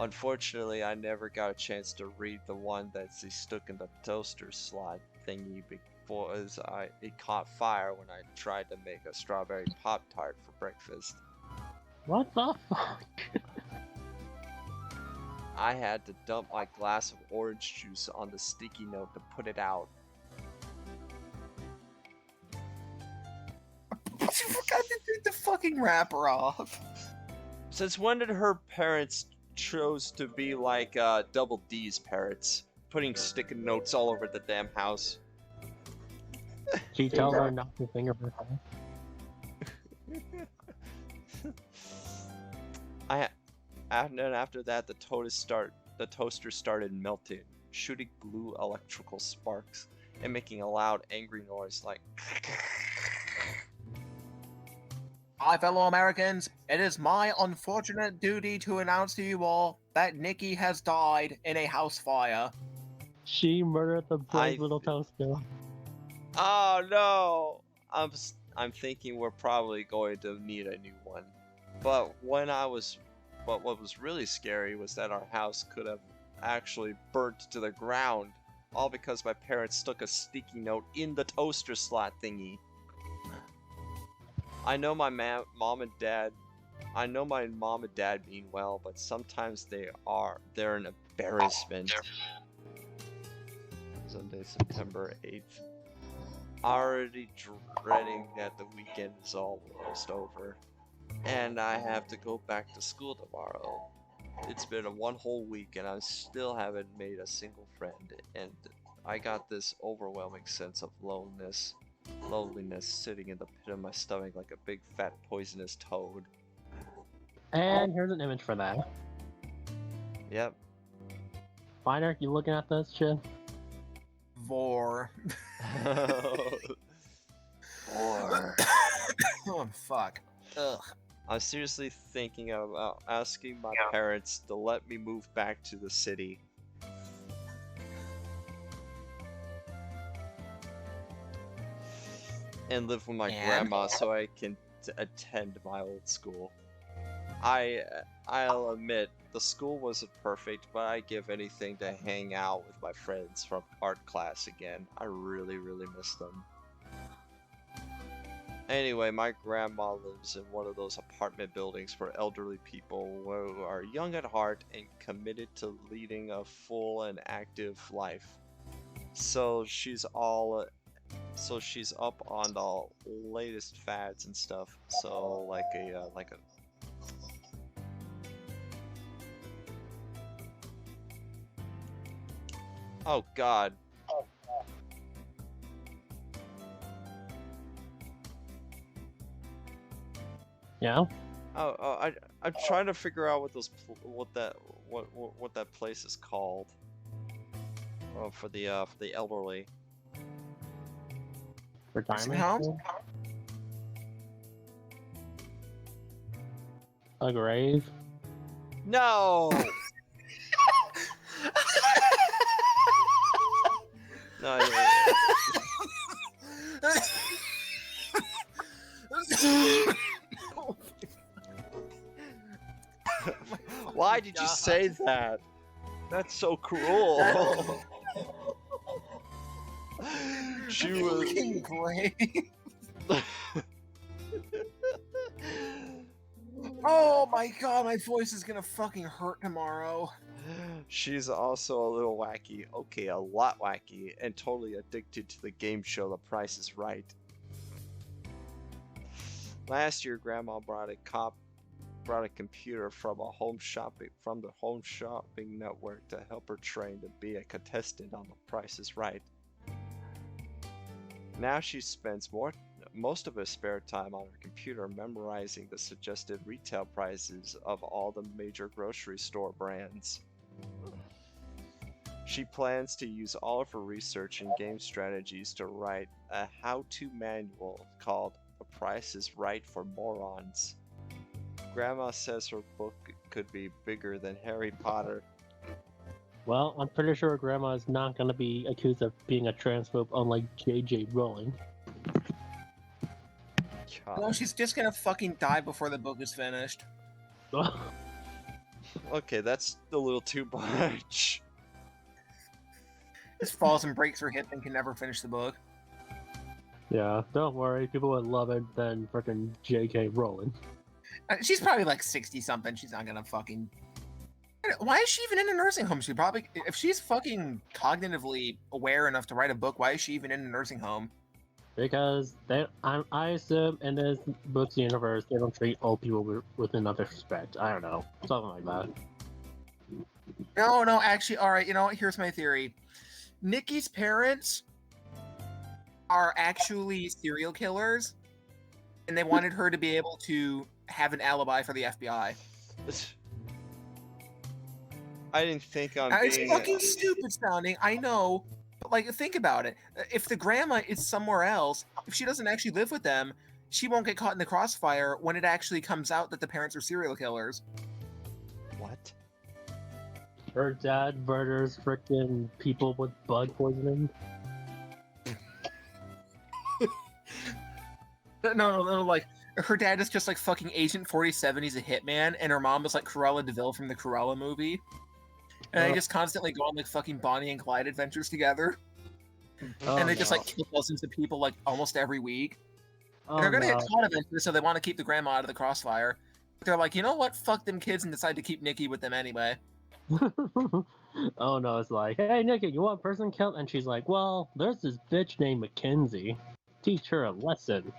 Unfortunately, I never got a chance to read the one that's stuck in the toaster slot thingy because it caught fire when I tried to make a strawberry Pop-Tart for breakfast. What the fuck? I had to dump my glass of orange juice on the sticky note to put it out. You forgot to take the fucking wrapper off. Since when did her parents chose to be like Double D's parents, putting sticky notes all over the damn house? She tells her not to finger her. And then after that, the toaster started melting, shooting blue electrical sparks, and making a loud, angry noise like. Hi, fellow Americans. It is my unfortunate duty to announce to you all that Nikki has died in a house fire. She murdered the brave little toaster. Oh no! I'm thinking we're probably going to need a new one. But what was really scary was that our house could have actually burnt to the ground, all because my parents stuck a sticky note in the toaster slot thingy. I know my mom and dad mean well, but sometimes they're an embarrassment. Sunday, September 8th. Already dreading that the weekend is almost over. And I have to go back to school tomorrow. It's been one whole week and I still haven't made a single friend, and I got this overwhelming sense of loneliness sitting in the pit of my stomach like a big fat poisonous toad. And here's an image for that. Yep. Finer, you looking at this shit? Vor. Or Oh, fuck. Ugh. I'm seriously thinking about asking my parents to let me move back to the city. And live with my grandma so I can attend my old school. I'll admit, the school wasn't perfect, but I give anything to hang out with my friends from art class again. I really, really miss them. Anyway, my grandma lives in one of those apartment buildings for elderly people who are young at heart and committed to leading a full and active life. So she's up on the latest fads and stuff. So like a Oh God. Yeah. I'm trying to figure out what that place is called. For the elderly. Retirement House? home? A grave? No. No, yeah. Why did you say that? That's so cruel. She was fucking great. Oh my god, my voice is gonna fucking hurt tomorrow. She's also a little wacky, okay, a lot wacky, and totally addicted to the game show The Price is Right. Last year, Grandma brought a computer from the home shopping network to help her train to be a contestant on The Price is Right. Now she spends most of her spare time on her computer memorizing the suggested retail prices of all the major grocery store brands. She plans to use all of her research and game strategies to write a how-to manual called The Price is Right for Morons. Grandma says her book could be bigger than Harry Potter. Well, I'm pretty sure Grandma is not gonna be accused of being a transphobe unlike J.J. Rowling. No, she's just gonna fucking die before the book is finished. Okay, that's a little too much. Just falls and breaks her hip and can never finish the book. Yeah, don't worry, people would love it than frickin' J.K. Rowling. She's probably like 60-something. She's not gonna fucking... Why is she even in a nursing home? She probably... If she's fucking cognitively aware enough to write a book, why is she even in a nursing home? Because I assume in this book's universe, they don't treat old people with enough respect. I don't know. Something like that. No, actually, alright, you know what? Here's my theory. Nikki's parents are actually serial killers, and they wanted her to be able to have an alibi for the FBI. I didn't think on It's being... fucking stupid sounding, I know. But, like, think about it. If the grandma is somewhere else, if she doesn't actually live with them, she won't get caught in the crossfire when it actually comes out that the parents are serial killers. What? Her dad murders frickin' people with bug poisoning. No, like, her dad is just like fucking Agent 47, he's a hitman, and her mom is like Cruella DeVille from the Cruella movie. And they just constantly go on like fucking Bonnie and Clyde adventures together. And they just like kill dozens of people like almost every week. And they're gonna get caught eventually, so they want to keep the grandma out of the crossfire. But they're like, you know what? Fuck them kids, and decide to keep Nikki with them anyway. Oh no, it's like, hey Nikki, you want a person killed? And she's like, well, there's this bitch named Mackenzie. Teach her a lesson.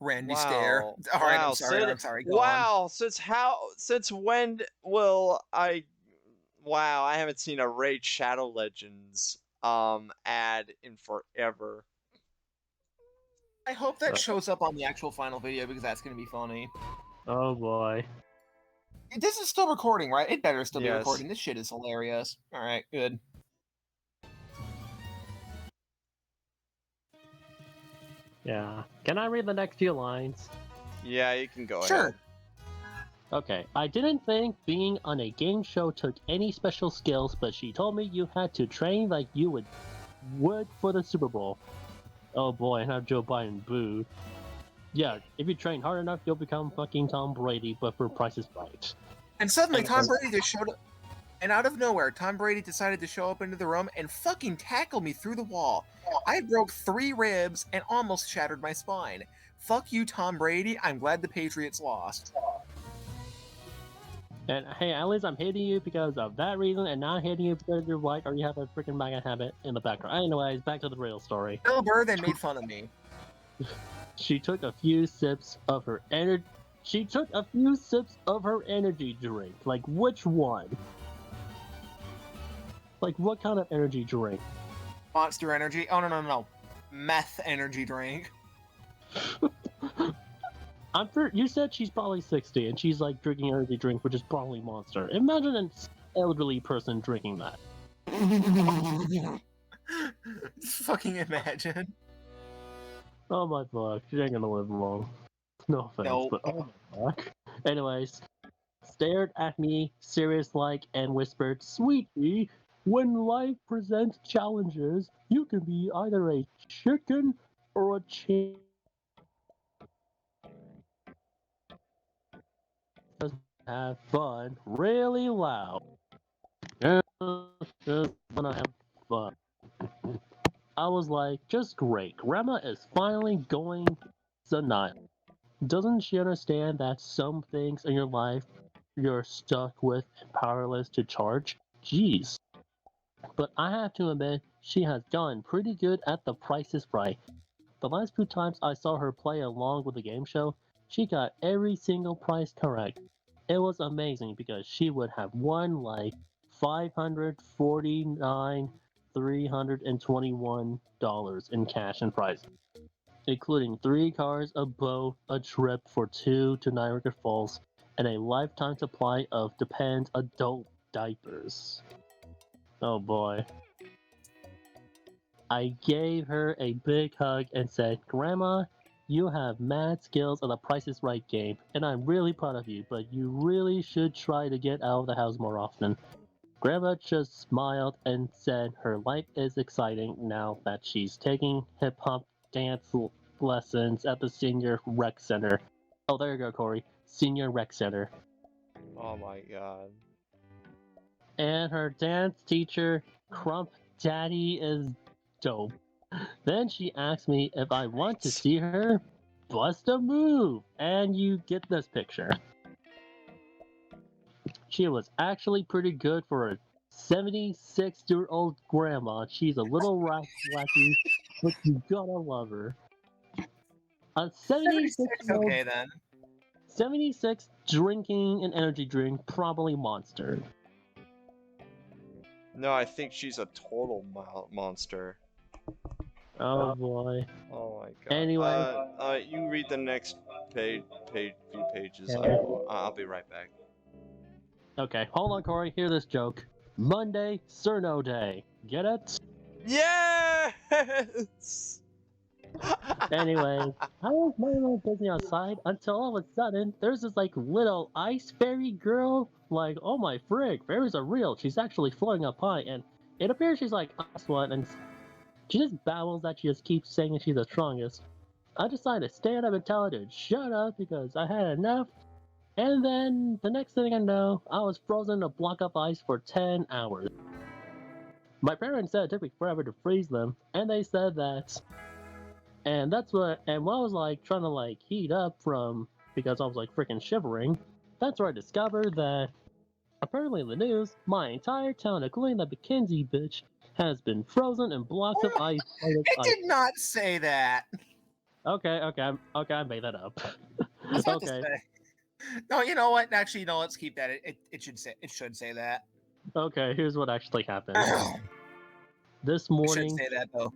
Randy Stare. Wow. All right, Wow. I'm sorry. Go on. Wow. Since when will I... Wow, I haven't seen a Raid Shadow Legends ad in forever. I hope that shows up on the actual final video because that's gonna be funny. Oh boy. This is still recording, right? It better still be Yes. recording. This shit is hilarious. All right, good. Yeah. Can I read the next few lines? Yeah, you can go Sure. ahead. Okay. I didn't think being on a game show took any special skills, but she told me you had to train like you would for the Super Bowl. Oh boy, and have Joe Biden booed. Yeah, if you train hard enough, you'll become fucking Tom Brady, but for Price is Right. And suddenly, Tom Brady just showed up. And out of nowhere, Tom Brady decided to show up into the room and fucking tackle me through the wall. I broke 3 ribs and almost shattered my spine. Fuck you, Tom Brady. I'm glad the Patriots lost. And hey, at least I'm hating you because of that reason, and not hating you because you're white or you have a freaking MAGA habit in the background. Anyways, back to the real story. Bill Burr then made fun of me. She took a few sips of her energy. She took a few sips of her energy drink. Like which one? Like what kind of energy drink? Monster Energy. Oh, no. Meth energy drink. You said she's probably 60 and she's like drinking energy drink, which is probably Monster. Imagine an elderly person drinking that. Just fucking imagine. Oh my fuck, she ain't gonna live long. No offense, Nope. but oh my fuck. Anyways, stared at me serious like and whispered, "Sweetie, When life presents challenges, you can be either a chicken or a chicken. Just have fun really loud. Just wanna have fun. I was like, just great. Grandma is finally going senile. Doesn't she understand that some things in your life you're stuck with and powerless to charge? Jeez. But I have to admit, she has gotten pretty good at the Price is Right. The last few times I saw her play along with the game show, she got every single price correct. It was amazing because she would have won like 549 $321 in cash and prizes, including 3 cars, a boat, a trip for 2 to Niagara Falls, and a lifetime supply of Depends adult diapers. Oh boy. I gave her a big hug and said, Grandma, you have mad skills on the Price is Right game, and I'm really proud of you, but you really should try to get out of the house more often. Grandma just smiled and said her life is exciting now that she's taking hip hop dance lessons at the Senior Rec Center. Oh, there you go, Corey. Senior Rec Center. Oh my god. And her dance teacher, Crump Daddy, is dope. Then she asked me if I want to see her bust a move, and you get this picture. She was actually pretty good for a 76-year-old grandma. She's a little wacky, but you gotta love her. A 76, 76-year-old, okay then. 76 drinking an energy drink, probably Monster. No, I think she's a total monster. Oh boy. Oh my god. Anyway. You read the next few pages. Okay. I'll be right back. Okay, hold on, Corey. Hear this joke. Monday, Cerno Day. Get it? Yes! Anyway, I was minding my business outside until all of a sudden there's this like little ice fairy girl. Like, oh my frig, fairies are real. She's actually floating up high, and it appears she's like ice one, and she just babbles that she just keeps saying she's the strongest. I decided to stand up and tell her to shut up because I had enough. And then the next thing I know, I was frozen in a block of ice for 10 hours. My parents said it took me forever to freeze them, and they said that. And while I was like trying to like heat up from because I was like freaking shivering, that's where I discovered that apparently in the news, my entire town, including the Mackenzie bitch, has been frozen in blocks of ice. It did not say that. Okay, I made that up. I was about to Okay, say. No, you know what? Actually, no. Let's keep that. It should say that. okay, here's what actually happened. This It should morning, say that though.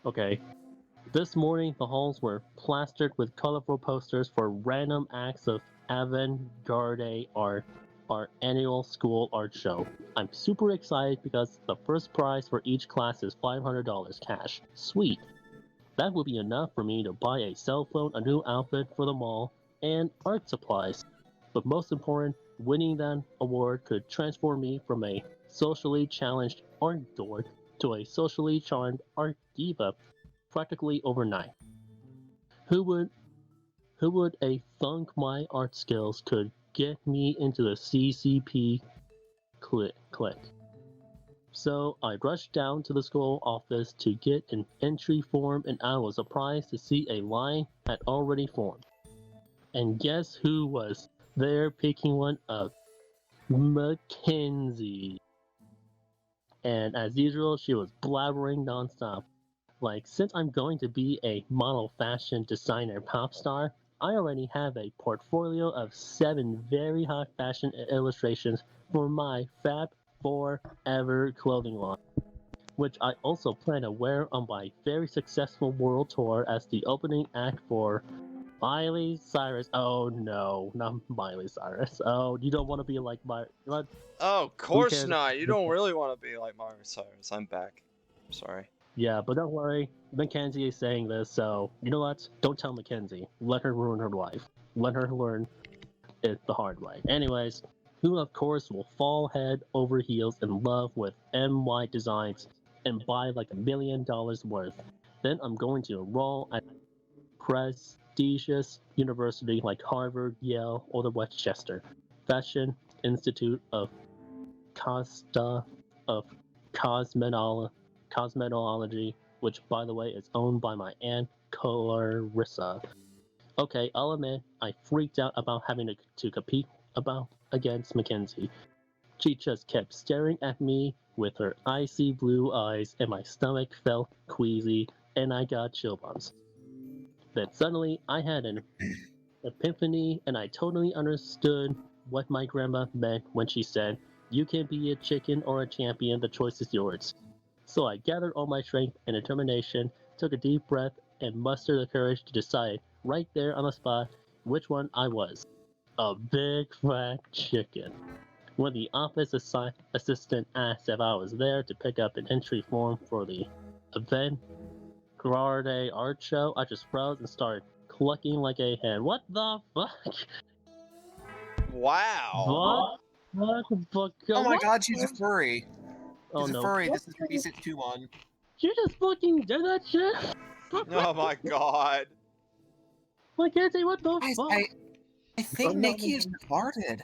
okay, this morning the halls were plastered with colorful posters for random acts of avant-garde art, our annual school art show. I'm super excited because the first prize for each class is $500 cash. Sweet. That would be enough for me to buy a cell phone, a new outfit for the mall, and art supplies. But most important, winning that award could transform me from a socially challenged art dork to a socially charmed art diva practically overnight. Who would a thunk my art skills could get me into the CCP click. So I rushed down to the school office to get an entry form, and I was surprised to see a line had already formed. And guess who was there picking one up? Mackenzie. And as usual, she was blabbering nonstop. Like, since I'm going to be a model fashion designer pop star, I already have a portfolio of 7 very hot fashion illustrations for my Fab Forever clothing line, which I also plan to wear on my very successful world tour as the opening act for Miley Cyrus. Oh no, not Miley Cyrus. Oh, you don't want to be like what? Oh, of course cares? not. You don't really want to be like Miley Cyrus. I'm back. I'm sorry. Yeah, but don't worry. Mackenzie is saying this, so you know what? Don't tell Mackenzie. Let her ruin her life. Let her learn it the hard way. Anyways, who of course will fall head over heels in love with MY Designs and buy like $1 million worth. Then I'm going to enroll at prestigious university like Harvard, Yale, or the Westchester Fashion Institute of Costa of Cosmetology, which by the way is owned by my aunt Clarissa. Okay, I'll admit I freaked out about having to compete against Mackenzie. She just kept staring at me with her icy blue eyes, and my stomach felt queasy, and I got chill bumps. Then suddenly I had an epiphany, and I totally understood what my grandma meant when she said, "You can be a chicken or a champion, the choice is yours." So I gathered all my strength and determination, took a deep breath, and mustered the courage to decide right there on the spot which one I was. A big fat chicken. When the office assistant asked if I was there to pick up an entry form for the event Grade art show, I just froze and started clucking like a hen. What the fuck? Wow. What the fuck? Oh my What? god, she's a furry. Oh She's a no. furry. What? This is her B621. You just fucking did that shit? Oh my god. Mackenzie, what the Guys, fuck? I think Oh, no. Nikki is retarded.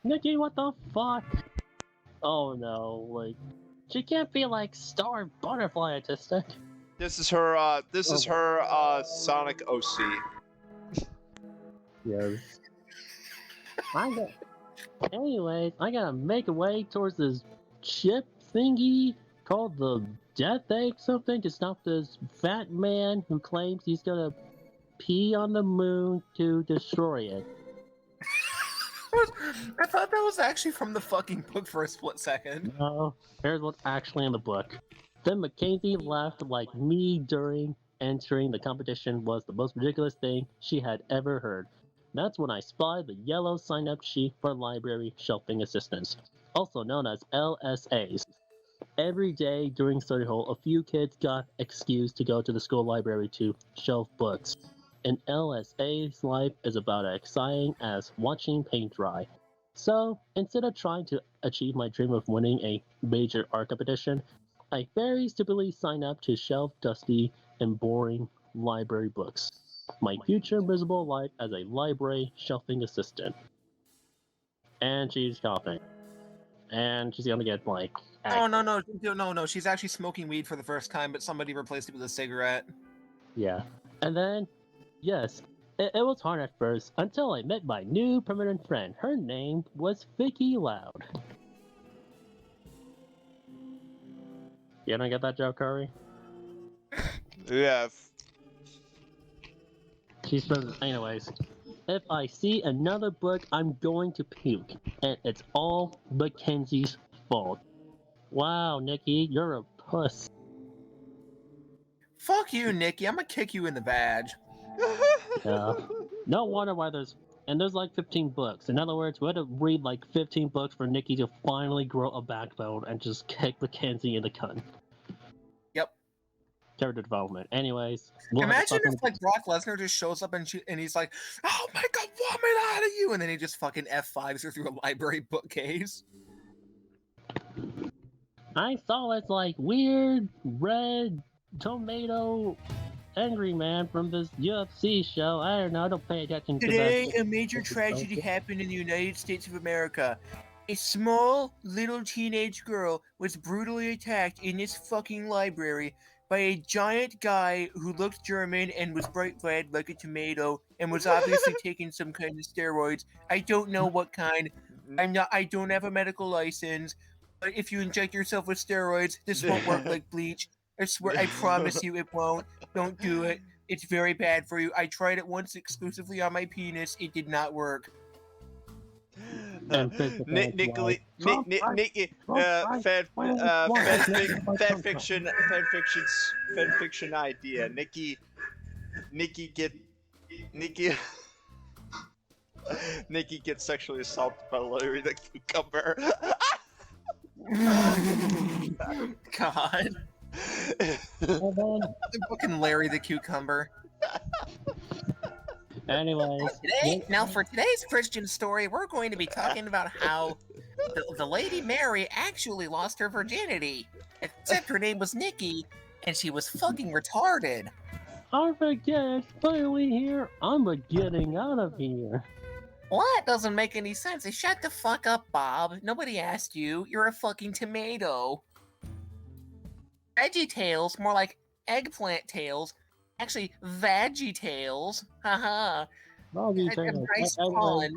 Nikki, what the fuck? Oh no, like, she can't be like Star Butterfly autistic. This is her Sonic OC. Yes. Anyways, I gotta make a way towards this chip thingy called the Death Egg something to stop this fat man who claims he's gonna pee on the moon to destroy it. I thought that was actually from the fucking book for a split second. No, here's what's actually in the book. Then Mackenzie laughed like me during entering the competition was the most ridiculous thing she had ever heard. That's when I spied the yellow sign-up sheet for library shelving assistants, also known as LSAs. Every day during study hall, a few kids got excused to go to the school library to shelf books. An LSA's life is about as exciting as watching paint dry. So, instead of trying to achieve my dream of winning a major art competition, I very stupidly signed up to shelf dusty and boring library books. My future miserable life as a library shelving assistant. And she's coughing. And she's gonna get like. Oh no! She's actually smoking weed for the first time, but somebody replaced it with a cigarette. Yeah. And then, yes, it was hard at first until I met my new permanent friend. Her name was Vicky Loud. You don't get that joke, Curry? Yeah. She says, anyways, if I see another book, I'm going to puke. And it's all Mackenzie's fault. Wow, Nikki, you're a puss. Fuck you, Nikki. I'm gonna kick you in the badge. Yeah. No wonder why there's like 15 books. In other words, we had to read like 15 books for Nikki to finally grow a backbone and just kick Mackenzie in the cunt. Yep. Character development. Anyways. Imagine if like Brock Lesnar just shows up and he's like, "I'll make a woman out of you," and then he just fucking F5s her through a library bookcase. I saw this like weird red tomato angry man from this UFC show. I don't know, don't pay attention to that. Today, a major tragedy happened in the United States of America. A small, little teenage girl was brutally attacked in this fucking library by a giant guy who looked German and was bright red like a tomato and was obviously taking some kind of steroids. I don't know what kind. I don't have a medical license. But if you inject yourself with steroids, this won't work like bleach. I swear, I promise you it won't. Don't do it. It's very bad for you. I tried it once exclusively on my penis. It did not work. Fanfiction idea. Nikki gets sexually assaulted by Larry the Cucumber. God. Fucking Larry the Cucumber. Anyways, Now for today's Christian story, we're going to be talking about how the Lady Mary actually lost her virginity. Except her name was Nikki, and she was fucking retarded. Armageddon finally here. I'm getting out of here. What? Doesn't make any sense. Shut the fuck up, Bob. Nobody asked you. You're a fucking tomato. Veggie Tales, more like eggplant tails. Actually, Veggie Tales. Haha. Nice pun.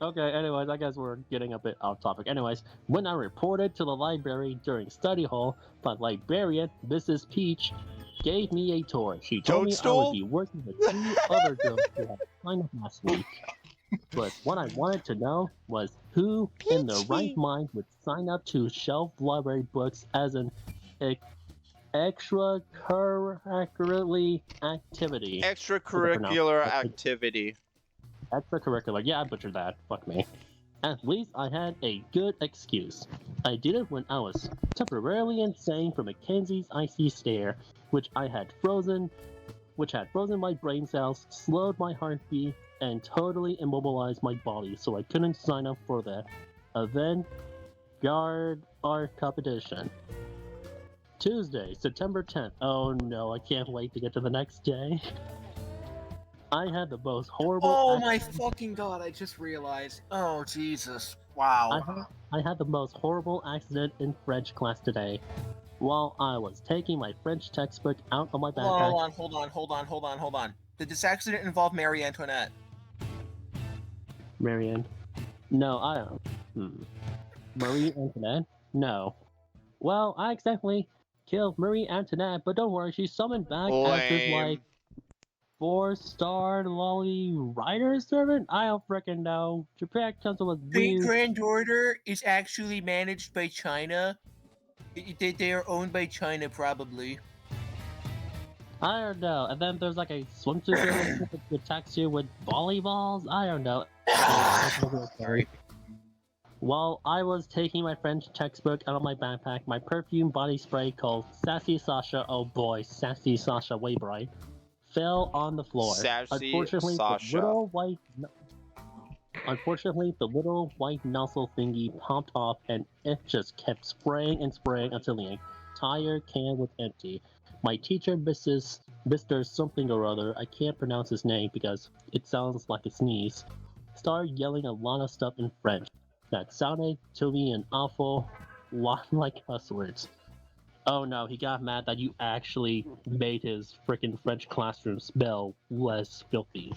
Okay, anyways, I guess we're getting a bit off topic. Anyways, when I reported to the library during study hall, the librarian, Mrs. Peach, gave me a tour. She told me I would be working with 2 other girls who had signed up last week. But what I wanted to know was who in their right mind would sign up to shelf library books as an extracurricular activity. Extracurricular activity. Extracurricular. Yeah, I butchered that. Fuck me. At least I had a good excuse. I did it when I was temporarily insane from Mackenzie's icy stare, which had frozen my brain cells, slowed my heartbeat, and totally immobilized my body, so I couldn't sign up for the avant-garde art competition. Tuesday, September 10th. Oh no, I can't wait to get to the next day. I had the most horrible. Oh my fucking god! I just realized. Oh Jesus! Wow. I had the most horrible accident in French class today. While I was taking my French textbook out of my backpack. Hold on. Did this accident involve Marie Antoinette? Marianne? No, I don't. Marie Antoinette? No. Well, I accidentally killed Marie Antoinette, but don't worry, she's summoned back as this, like, 4-star lolly rider servant? I don't frickin' know. Japan Council was Great Granddaughter is actually managed by China. They are owned by China, probably. I don't know. And then there's like a swimsuit that attacks you with volleyballs. I don't know. Sorry. While I was taking my French textbook out of my backpack, my perfume body spray called Sassy Sasha, oh boy, Sassy Sasha way bright, fell on the floor. Unfortunately, the little white nozzle thingy popped off and it just kept spraying and spraying until the entire can was empty. My teacher, Mr. something or other, I can't pronounce his name because it sounds like a sneeze, started yelling a lot of stuff in French that sounded to me an awful lot like cuss words. Oh no, he got mad that you actually made his frickin' French classroom smell less filthy.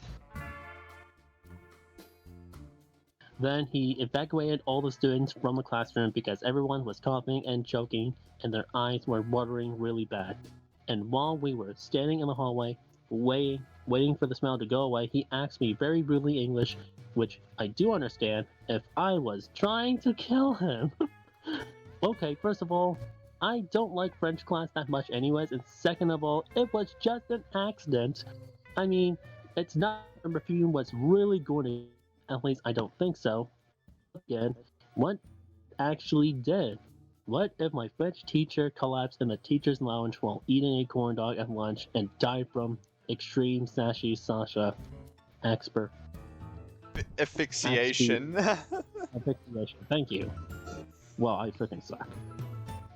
Then he evacuated all the students from the classroom because everyone was coughing and choking and their eyes were watering really bad. And while we were standing in the hallway, waiting for the smell to go away, he asked me very rudely English, which I do understand, if I was trying to kill him. Okay, first of all, I don't like French class that much anyways, and second of all, it was just an accident. I mean, it's not the perfume was really going to, at least I don't think so. Again, what actually did? What if my French teacher collapsed in the teacher's lounge while eating a corn dog at lunch and died from extreme Sassy Sasha expert? Asphyxiation. Asphyxiation, thank you. Well, I freaking suck.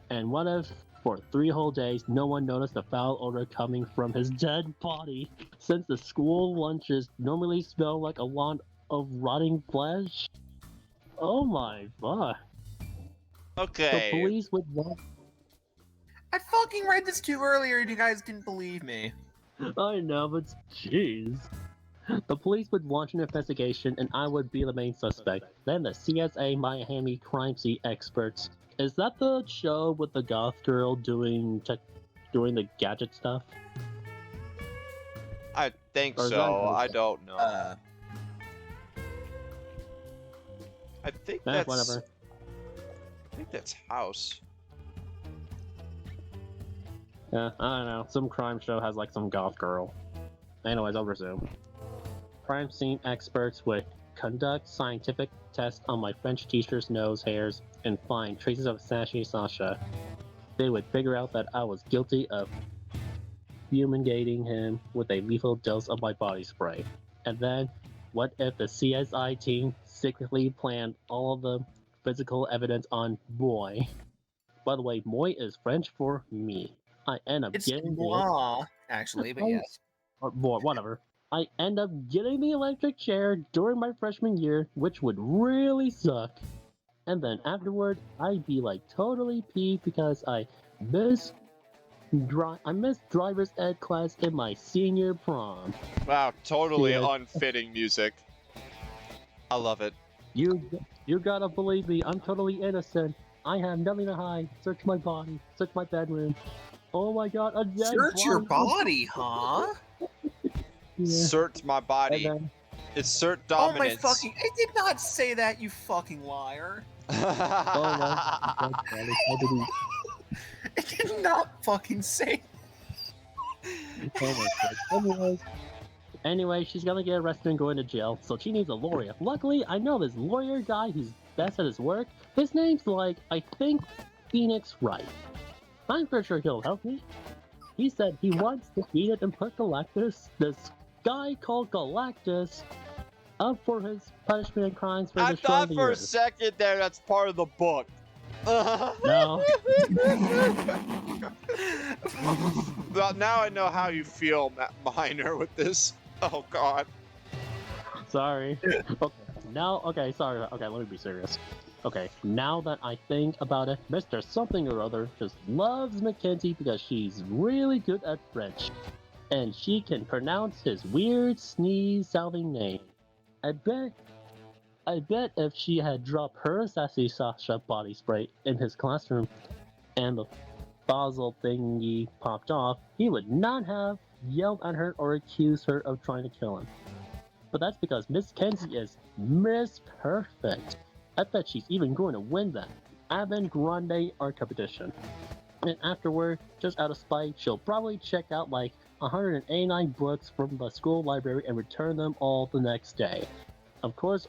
And what if, for 3 whole days, no one noticed the foul odor coming from his dead body, since the school lunches normally smell like a lot of rotting flesh? Oh my god. Okay. The police would want... I fucking read this to you earlier and you guys didn't believe me. I know, but jeez. The police would launch an investigation and I would be the main suspect. Then the CSA Miami crime scene experts. Is that the show with the goth girl doing the gadget stuff? I think so. I don't know. I think that's whatever. I think that's House. Yeah, I don't know. Some crime show has like some goth girl. Anyways, I'll resume. Crime scene experts would conduct scientific tests on my French teacher's nose hairs and find traces of Sassy Sasha. They would figure out that I was guilty of fumigating him with a lethal dose of my body spray. And then, what if the CSI team secretly planned all of the physical evidence on Moy? By the way, Moy is French for me. I end up It's getting moi, actually, but yes. or whatever. I end up getting the electric chair during my freshman year, which would really suck. And then afterward, I'd be like totally peeved because I missed driver's ed class in my senior prom. Wow, totally Yes. unfitting music. I love it. You gotta believe me, I'm totally innocent. I have nothing to hide. Search my body, search my bedroom. Oh my god, a dead Search your body. body, huh? Yeah. Assert my And body. then, Assert Oh my dominance. fucking! I did not say that, you fucking liar. oh my dead body. How did he? I did not fucking say. Oh my god. Anyway, she's gonna get arrested and go into jail, so she needs a lawyer. Luckily, I know this lawyer guy who's best at his work. His name's like, I think, Phoenix Wright. I'm pretty sure he'll help me. He said he wants to beat it and put Galactus, this guy called Galactus, up for his punishment and crimes for I destroying thought the for a Earth. second there that's part of the book. No. Well, now I know how you feel, Minor, with this. Oh god. Sorry. Okay, sorry. Okay, let me be serious. Okay, now that I think about it, Mr. Something or Other just loves Mackenzie because she's really good at French. And she can pronounce his weird, sneeze-sounding name. I bet if she had dropped her Sassy Sasha body spray in his classroom and the Basel thingy popped off, he would not have yelled at her or accused her of trying to kill him. But that's because Miss Kenzie is Miss Perfect. I bet she's even going to win that Avant Grande art competition. And afterward, just out of spite, she'll probably check out like 189 books from the school library and return them all the next day. Of course,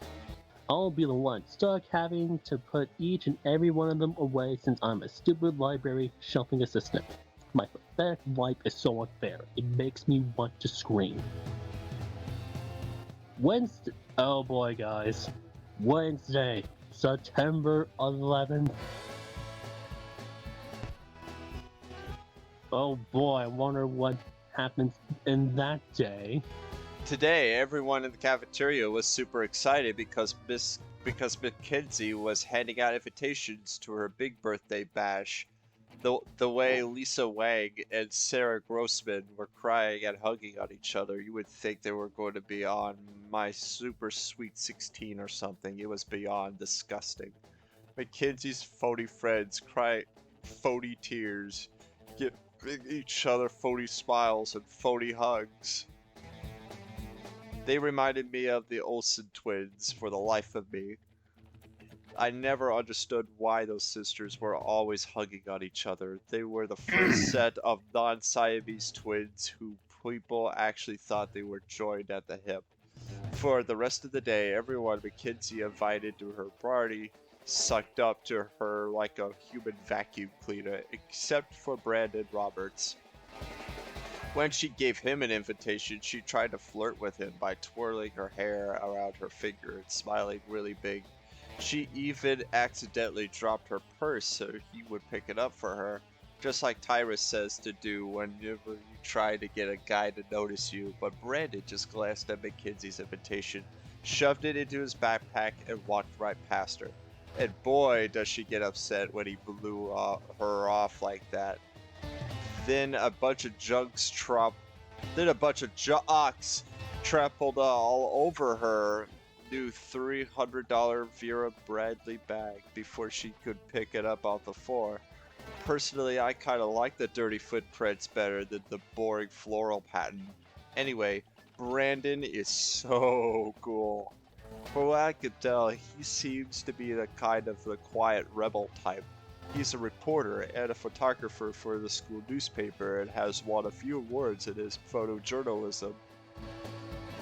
I'll be the one stuck having to put each and every one of them away since I'm a stupid library shelving assistant. My pathetic life is so unfair, it makes me want to scream. Wednesday, oh boy guys, Wednesday, September 11th. Oh boy, I wonder what happens in that day. Today, everyone in the cafeteria was super excited because Mackenzie was handing out invitations to her big birthday bash. The way Lisa Wang and Sarah Grossman were crying and hugging on each other, you would think they were going to be on My Super Sweet 16 or something. It was beyond disgusting. Mackenzie's phony friends cry phony tears, give each other phony smiles and phony hugs. They reminded me of the Olsen twins for the life of me. I never understood why those sisters were always hugging on each other. They were the first set of non-Siamese twins who people actually thought they were joined at the hip. For the rest of the day, everyone Mackenzie invited to her party sucked up to her like a human vacuum cleaner, except for Brandon Roberts. When she gave him an invitation, she tried to flirt with him by twirling her hair around her finger and smiling really big. She even accidentally dropped her purse so he would pick it up for her, just like Tyrus says to do whenever you try to get a guy to notice you. But Brandon just glanced at Mackenzie's invitation, shoved it into his backpack, and walked right past her. And boy, does she get upset when he blew her off like that. Then a bunch of jocks trampled all over her new $300 Vera Bradley bag before she could pick it up off the floor. Personally, I kind of like the dirty footprints better than the boring floral pattern. Anyway, Brandon is so cool. For what I could tell, he seems to be the kind of the quiet rebel type. He's a reporter and a photographer for the school newspaper and has won a few awards in his photojournalism.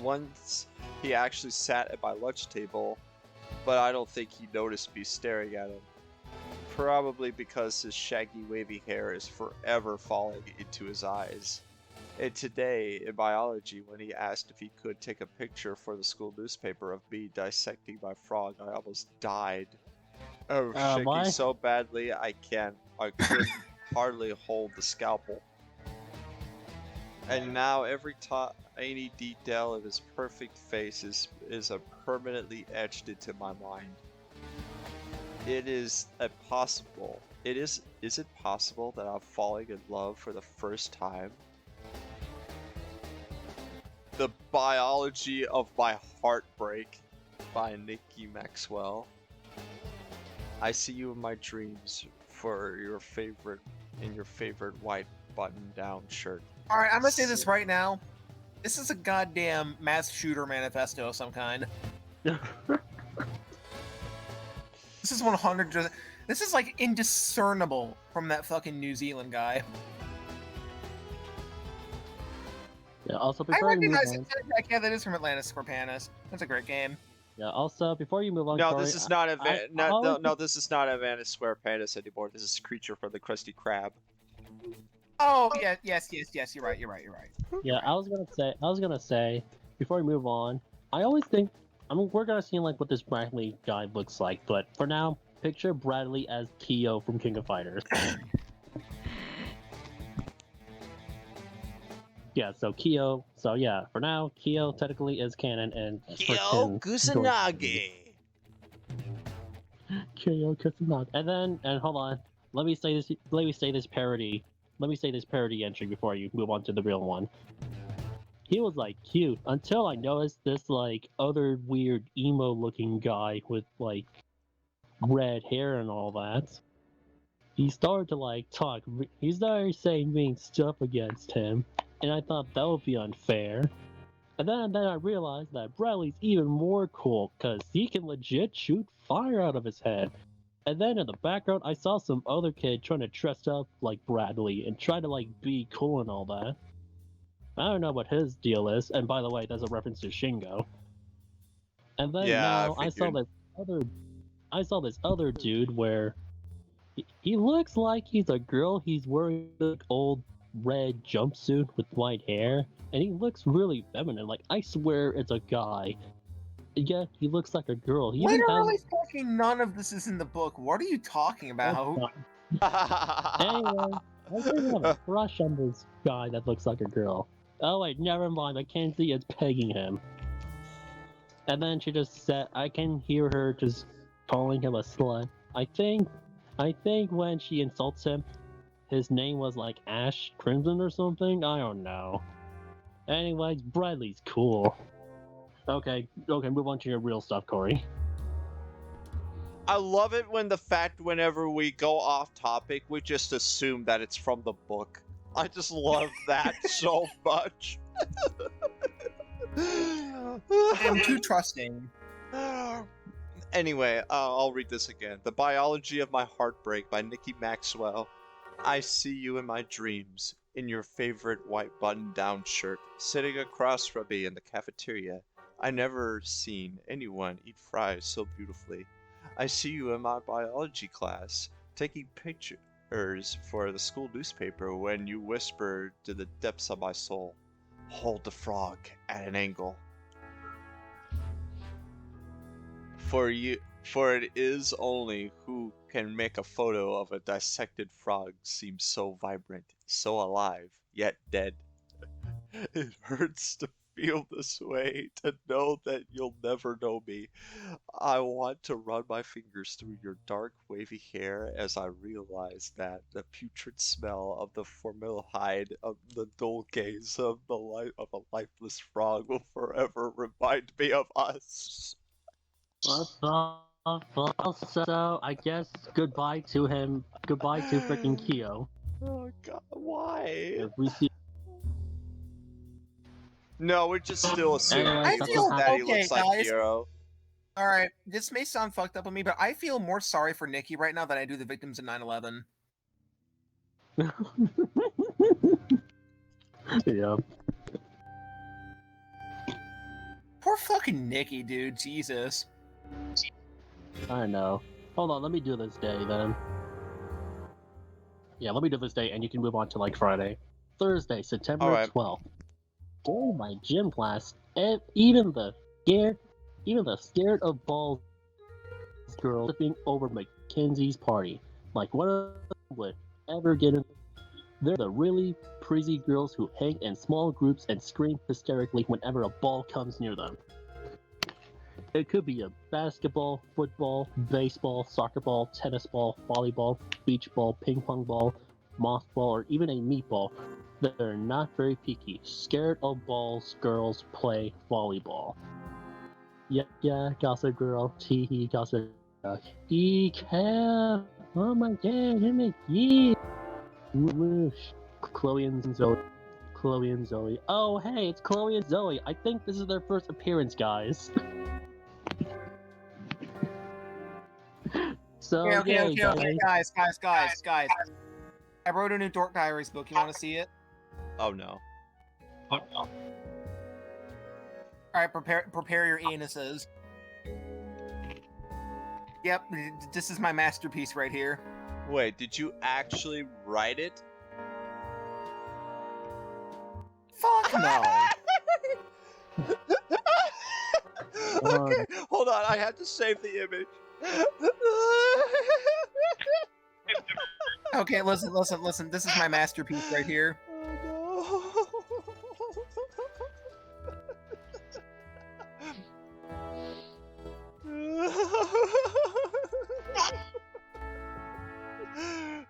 Once he actually sat at my lunch table, but I don't think he noticed me staring at him. Probably because his shaggy wavy hair is forever falling into his eyes. And today in biology, when he asked if he could take a picture for the school newspaper of me dissecting my frog, I almost died. I was shaking Why? so badly I couldn't hardly hold the scalpel. And now every tiny detail of his perfect face is permanently etched into my mind. It is possible. Is it possible that I'm falling in love for the first time? The Biology of My Heartbreak by Nikki Maxwell. I see you in my dreams for your favorite white button-down shirt. All right, I'm gonna say this right now. This is a goddamn mass shooter manifesto of some kind. This is 100. This is like indiscernible from that fucking New Zealand guy. Yeah, also, I before you move recognize on, it. Yeah, that is from Atlantis Scorpanis. That's a great game. yeah, also, before you move on, No, Corey, this is not always- this is not Havana Square Pandas anymore. This is Creature from the Krusty Krab. Oh yeah, yes. You're right. Yeah, I was gonna say, before we move on, I always think, I mean, we're gonna see like what this Bradley guy looks like, but for now, picture Bradley as Kyo from King of Fighters. Yeah, so Kyo. So yeah, for now, Kyo technically is canon and Kyo Kusanagi. Kyo Kusanagi. And hold on, let me say this parody entry before you move on to the real one. He was like cute until I noticed this like other weird emo looking guy with like red hair and all that. He started to like talk. He started saying mean stuff against him, and I thought that would be unfair. And then I realized that Bradley's even more cool because he can legit shoot fire out of his head. And then in the background, I saw some other kid trying to dress up like Bradley and try to like be cool and all that. I don't know what his deal is. And by the way, that's a reference to Shingo. And then Yeah, now I I saw this other dude where he looks like he's a girl. He's wearing an old red jumpsuit with white hair, and he looks really feminine. Like I swear it's a guy. Yeah, he looks like a girl. He even Literally has. fucking none of this is in the book. What are you talking about? Anyway, I think I have a crush on this guy that looks like a girl. Oh wait, never mind. Mackenzie is pegging him. And then she just said, I can hear her just calling him a slut. I think when she insults him, his name was like Ash Crimson or something. I don't know. Anyways, Bradley's cool. Okay, move on to your real stuff, Corey. I love it when whenever we go off topic, we just assume that it's from the book. I just love that so much. I'm too trusting. Anyway, I'll read this again. The Biology of My Heartbreak by Nikki Maxwell. I see you in my dreams, in your favorite white button-down shirt, sitting across from me in the cafeteria. I never seen anyone eat fries so beautifully. I see you in my biology class, taking pictures for the school newspaper when you whisper to the depths of my soul, hold the frog at an angle. For it is only who can make a photo of a dissected frog seem so vibrant, so alive, yet dead. It hurts to feel this way, to know that you'll never know me. I want to run my fingers through your dark, wavy hair as I realize that the putrid smell of the formaldehyde of the dull gaze of of a lifeless frog will forever remind me of us. So I guess goodbye to him. Goodbye to freaking Kyo. Oh god, why? If we see. No, we're just still assuming Anyway, that he okay, looks like guys. Hero. All right, this may sound fucked up on me, but I feel more sorry for Nikki right now than I do the victims of 9/11. Yeah. Poor fucking Nikki, dude. Jesus. I know. Hold on, let me do this day then. Yeah, let me do this day, and you can move on to like Friday. Thursday, September Alright. 12th. During my gym class, even the scared of balls girls flipping over Mackenzie's party. Like what would ever get in? They're the really pretty girls who hang in small groups and scream hysterically whenever a ball comes near them. It could be a basketball, football, baseball, soccer ball, tennis ball, volleyball, beach ball, ping pong ball, moss ball, or even a meatball. They're not very picky. Scared of balls, girls play volleyball. Yeah, gossip girl. Tee hee, gossip girl. Decaf! Oh my god, him again! Whoosh. Chloe and Zoe. Chloe and Zoe. Oh, hey, it's Chloe and Zoe. I think this is their first appearance, guys. So, Okay, guys. guys. I wrote a new Dork Diaries book. You want to see it? Oh no. All right, prepare your anuses. Yep, this is my masterpiece right here. Wait, did you actually write it? Fuck no. Okay, hold on. I have to save the image. Okay, listen. This is my masterpiece right here.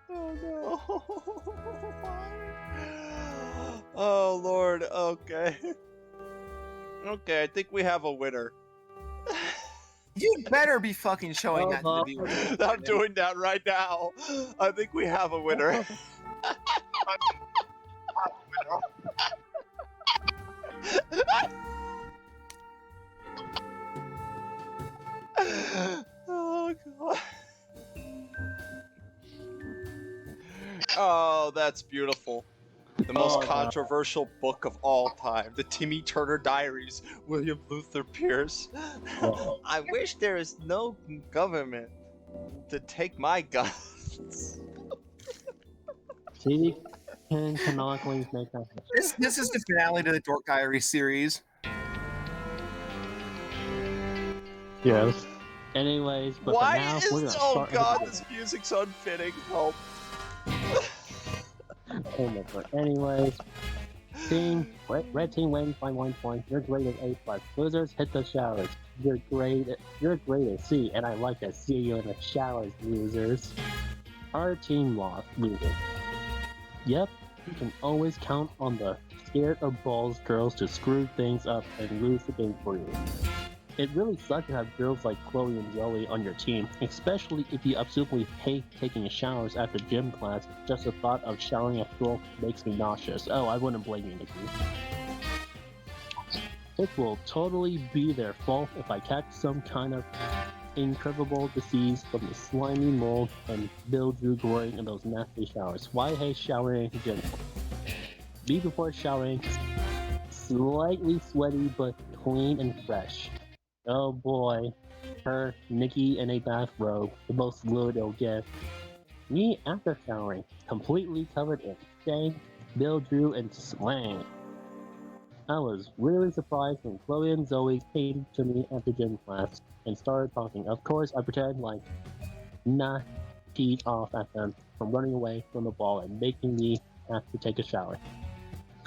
Oh no. Oh Lord, okay. Okay, I think we have a winner. You better be fucking showing that to the viewers. I'm doing that right now. I think we have a winner. Oh god. Oh, that's beautiful. The most controversial book of all time, the Timmy Turner Diaries, William Luther Pierce. I wish there is no government to take my guns. TV can canonically make that happen. This is the finale to the Dork Diaries series. Yes. Anyways, but Why for now, is we're gonna oh start god, this music's unfitting. Help. Oh my god. Anyways, red team wins by 1 point. You're graded A+. Losers hit the showers. You're graded C, and I like to see you in the showers, losers. Our team lost, losers. Yep, you can always count on the scared of balls girls to screw things up and lose the game for you. It really sucks to have girls like Chloe and Zoe on your team, especially if you absolutely hate taking showers after gym class. Just the thought of showering at school makes me nauseous. Oh, I wouldn't blame you, Nikki. It will totally be their fault if I catch some kind of incurable disease from the slimy mold and Bill Drew glorying in those nasty showers. Why hate showering in gym? Be before showering, slightly sweaty but clean and fresh. Oh boy, her, Nikki in a bathrobe, the most fluid it'll get. Me after showering, completely covered in stank, Bill Drew, and slang. I was really surprised when Chloe and Zoe came to me after gym class and started talking. Of course, I pretended like not teed off at them from running away from the ball and making me have to take a shower.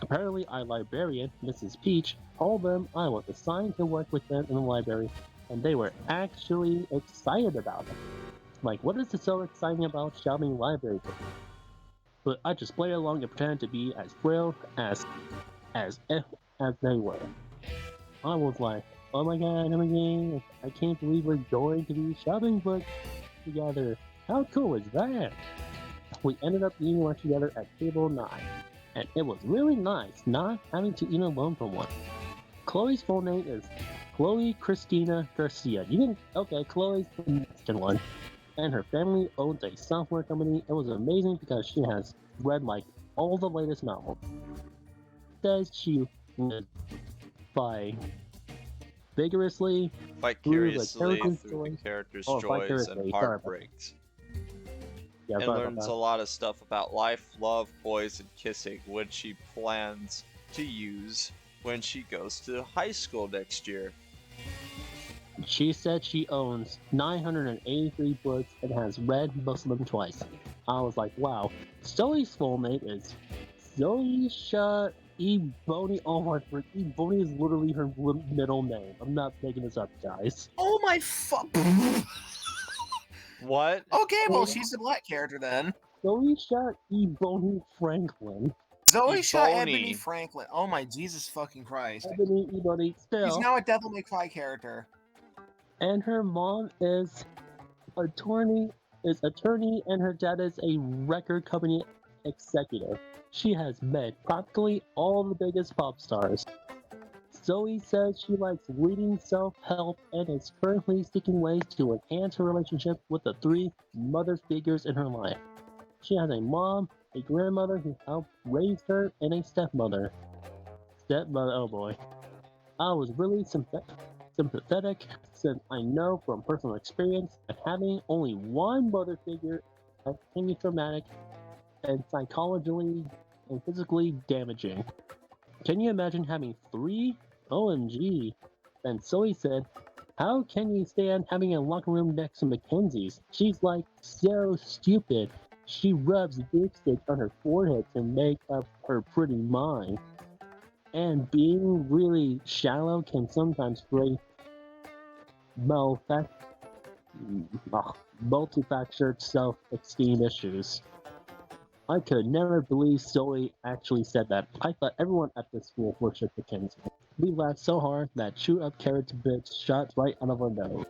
Apparently, our librarian, Mrs. Peach, told them I was assigned to work with them in the library, and they were actually excited about it. Like, what is so exciting about shopping library books? But I just played along and pretended to be as thrilled as they were. I was like, oh my god, I can't believe we're going to be shopping books together. How cool is that? We ended up eating lunch together at table 9. And it was really nice not having to eat alone for once. Chloe's full name is Chloe Christina Garcia. Chloe's the next one. And her family owns a software company. It was amazing because she has read like all the latest novels. Says she lives by vigorously through the Vicariously character's through the character's Oh, joys vicariously, and sorry about heartbreaks. Yeah, and sorry about learns that. a lot of stuff about life, love, boys, and kissing, which she plans to use when she goes to high school next year. She said she owns 983 books and has read most of them twice. I was like, wow. Zoe's full name is Zoisha Ebony. Oh my god, Ebony is literally her middle name. I'm not making this up, guys. Oh my fuck. What? Okay, well, she's the black character then. Zoisha Ebony Franklin. Zoe shot Ebony. Ebony Franklin. Oh my Jesus fucking Christ. Ebony She's still. now a Devil May Cry character. And her mom is attorney, and her dad is a record company executive. She has met practically all the biggest pop stars. Zoe says she likes reading self-help and is currently seeking ways to enhance her relationship with the three mother figures in her life. She has a mom, a grandmother who helped raise her, and a stepmother. Stepmother, oh boy. I was really sympathetic since I know from personal experience that having only one mother figure can be traumatic and psychologically and physically damaging. Can you imagine having three? OMG. And Zoe said, how can you stand having a locker room next to Mackenzie's? She's like so stupid. She rubs lipstick on her forehead to make up her pretty mind. And being really shallow can sometimes create multifactored self-esteem issues. I could never believe Zoe actually said that. I thought everyone at the school worshipped Mackenzie. We laughed so hard that chewed up carrots bits shot right out of our nose.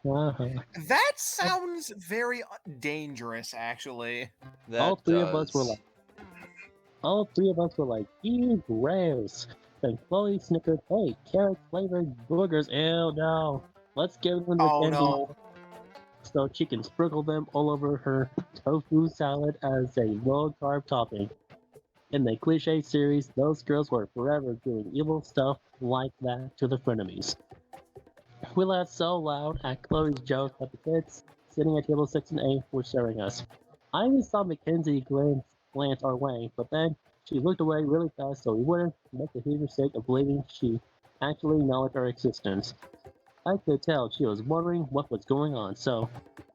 That sounds very dangerous, actually. All three of us were like, ew, gross. Then Chloe snickered, hey, carrot flavored boogers, ew, no. Let's give them to Oh Mackenzie no. so she can sprinkle them all over her tofu salad as a low-carb topping. In the cliche series, those girls were forever doing evil stuff like that to the frenemies. We laughed so loud at Chloe's joke that the kids sitting at table 6 and 8 were staring at us. I even saw Mackenzie glance our way, but then she looked away really fast so we wouldn't make the huge mistake of believing she actually acknowledged our existence. I could tell she was wondering what was going on, so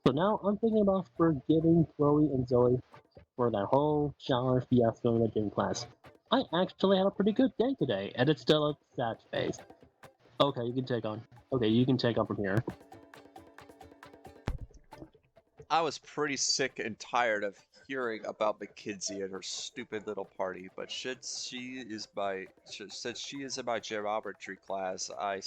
now I'm thinking about forgiving Chloe and Zoe for that whole shower fiasco in the gym class. I actually had a pretty good day today, and it's still a sad face. Okay, you can take on from here. I was pretty sick and tired of hearing about Mackenzie and her stupid little party, but since she is in my geometry class, I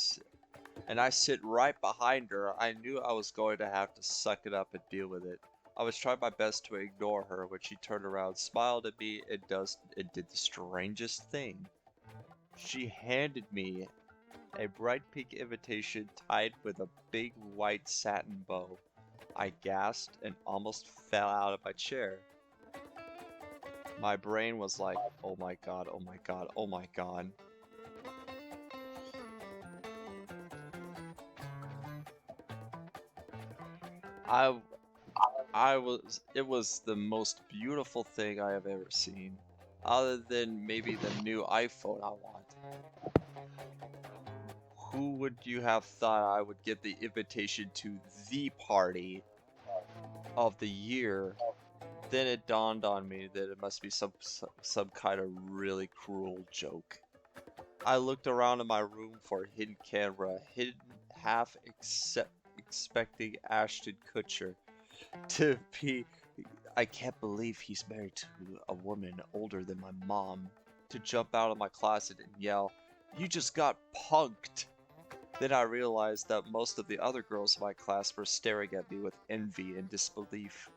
sit right behind her, I knew I was going to have to suck it up and deal with it. I was trying my best to ignore her when she turned around, smiled at me, and did the strangest thing. She handed me a bright pink invitation tied with a big white satin bow. I gasped and almost fell out of my chair. My brain was like, oh my god, oh my god, oh my god. It was the most beautiful thing I have ever seen. Other than maybe the new iPhone I want. Who would you have thought I would give the invitation to the party of the year? Then it dawned on me that it must be some kind of really cruel joke. I looked around in my room for a hidden camera, expecting Ashton Kutcher to be. I can't believe he's married to a woman older than my mom. To jump out of my closet and yell, "You just got punked!" Then I realized that most of the other girls in my class were staring at me with envy and disbelief.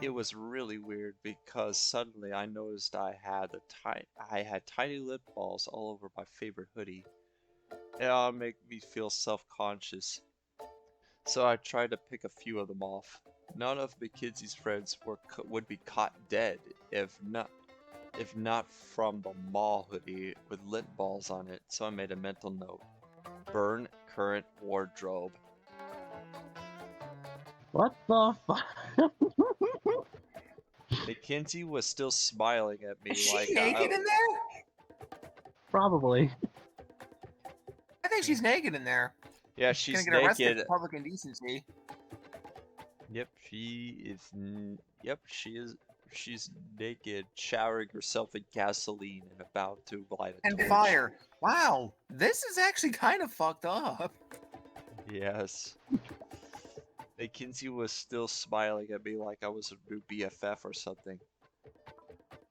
It was really weird because suddenly I noticed I had tiny lip balls all over my favorite hoodie. It made me feel self-conscious. So I tried to pick a few of them off. None of Mackenzie's friends would be caught dead if not from the mall hoodie with lip balls on it, so I made a mental note. Burn current wardrobe. What the fuck? Mackenzie was still smiling at me Is she like naked in there? Probably. I think she's naked in there. Yeah, She's she's gonna get arrested naked. for public indecency. Yep, she is. Yep, she is. She's naked, showering herself in gasoline and about to light a And torch. fire. Wow, this is actually kind of fucked up. Yes. Mackenzie was still smiling at me like I was a new BFF or something.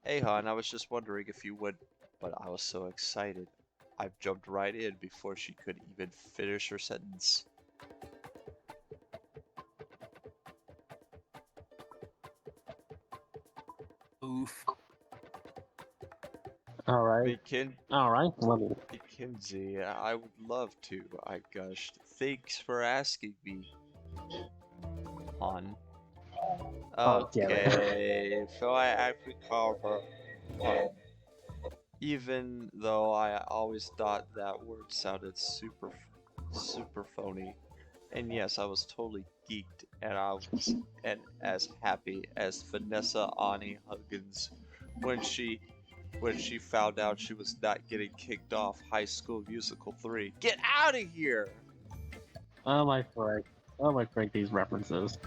Hey, hon, I was just wondering if you would. But I was so excited. I jumped right in before she could even finish her sentence. Oof. Alright. Alright, well, Mackenzie, I would love to, I gushed. Thanks for asking me. Hon. Oh, damn it. Okay, so I actually called her hon. Even though I always thought that word sounded super phony. And yes, I was totally geeked, and I was as happy as Vanessa Ani Huggins when she found out she was not getting kicked off High School Musical 3. Get out of here! oh my frick. Oh my frick, these references.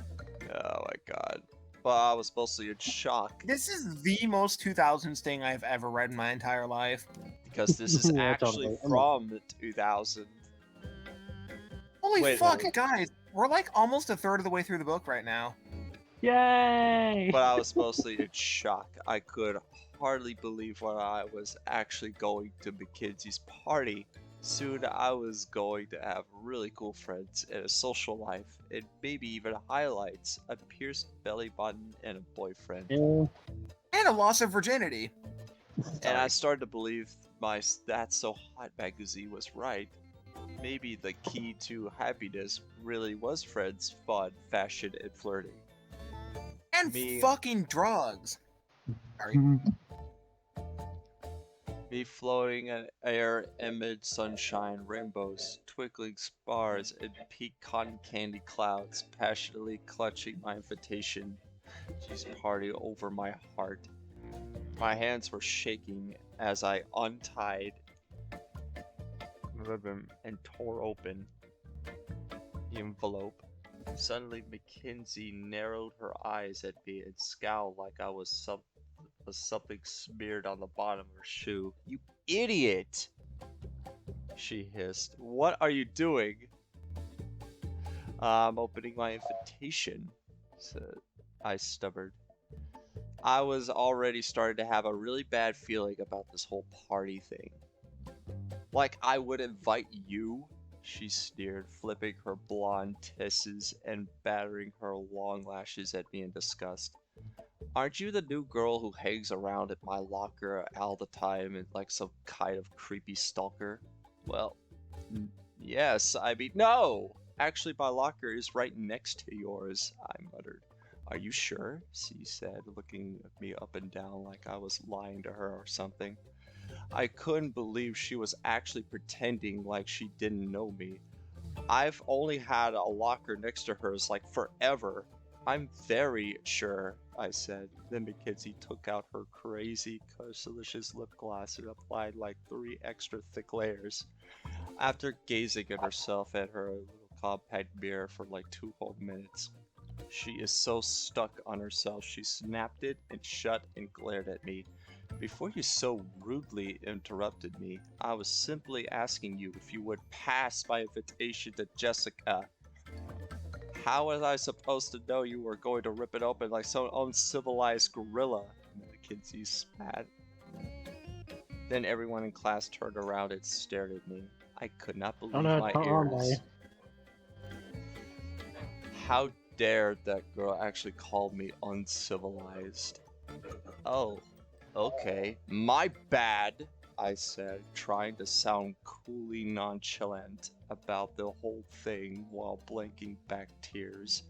Oh my god. But I was mostly in shock This is the most 2000s thing I've ever read in my entire life. because this is Yeah, actually totally. from 2000. Holy Wait, fuck, hold. guys! We're like almost a third of the way through the book right now. Yay! But I was mostly in shock. I could hardly believe when I was actually going to Mackenzie's party. Soon I was going to have really cool friends and a social life, and maybe even highlights, a pierced belly button, and a boyfriend. Yeah. And a loss of virginity. And I started to believe my That's So Hot magazine was right. Maybe the key to happiness really was friends, fun, fashion, and flirting. And Me- fucking drugs. Sorry. Me floating in air amid sunshine, rainbows, twinkling spars, and pink cotton candy clouds, passionately clutching my invitation to party over my heart. My hands were shaking as I untied the ribbon and tore open the envelope. Suddenly, Mackenzie narrowed her eyes at me and scowled like I was something smeared on the bottom of her shoe. You idiot! She hissed. What are you doing? I'm opening my invitation, said I stuttered. I was already starting to have a really bad feeling about this whole party thing. Like I would invite you? She sneered, flipping her blonde tresses and battering her long lashes at me in disgust. Aren't you the new girl who hangs around at my locker all the time and like some kind of creepy stalker? Well, yes, I mean, no! Actually, my locker is right next to yours, I muttered. Are you sure? She said, looking at me up and down like I was lying to her or something. I couldn't believe she was actually pretending like she didn't know me. I've only had a locker next to hers like forever. I'm very sure, I said. Then Mackenzie took out her crazy, delicious lip gloss and applied like 3 extra thick layers. After gazing at herself at her little compact mirror for like 2 whole minutes. She is so stuck on herself, she snapped it and shut and glared at me. Before you so rudely interrupted me, I was simply asking you if you would pass my invitation to Jessica. How was I supposed to know you were going to rip it open like some uncivilized gorilla? Mackenzie spat. Then everyone in class turned around and stared at me. I could not believe my ears. How dare that girl actually call me uncivilized? Oh, okay. My bad, I said, trying to sound coolly nonchalant about the whole thing while blinking back tears.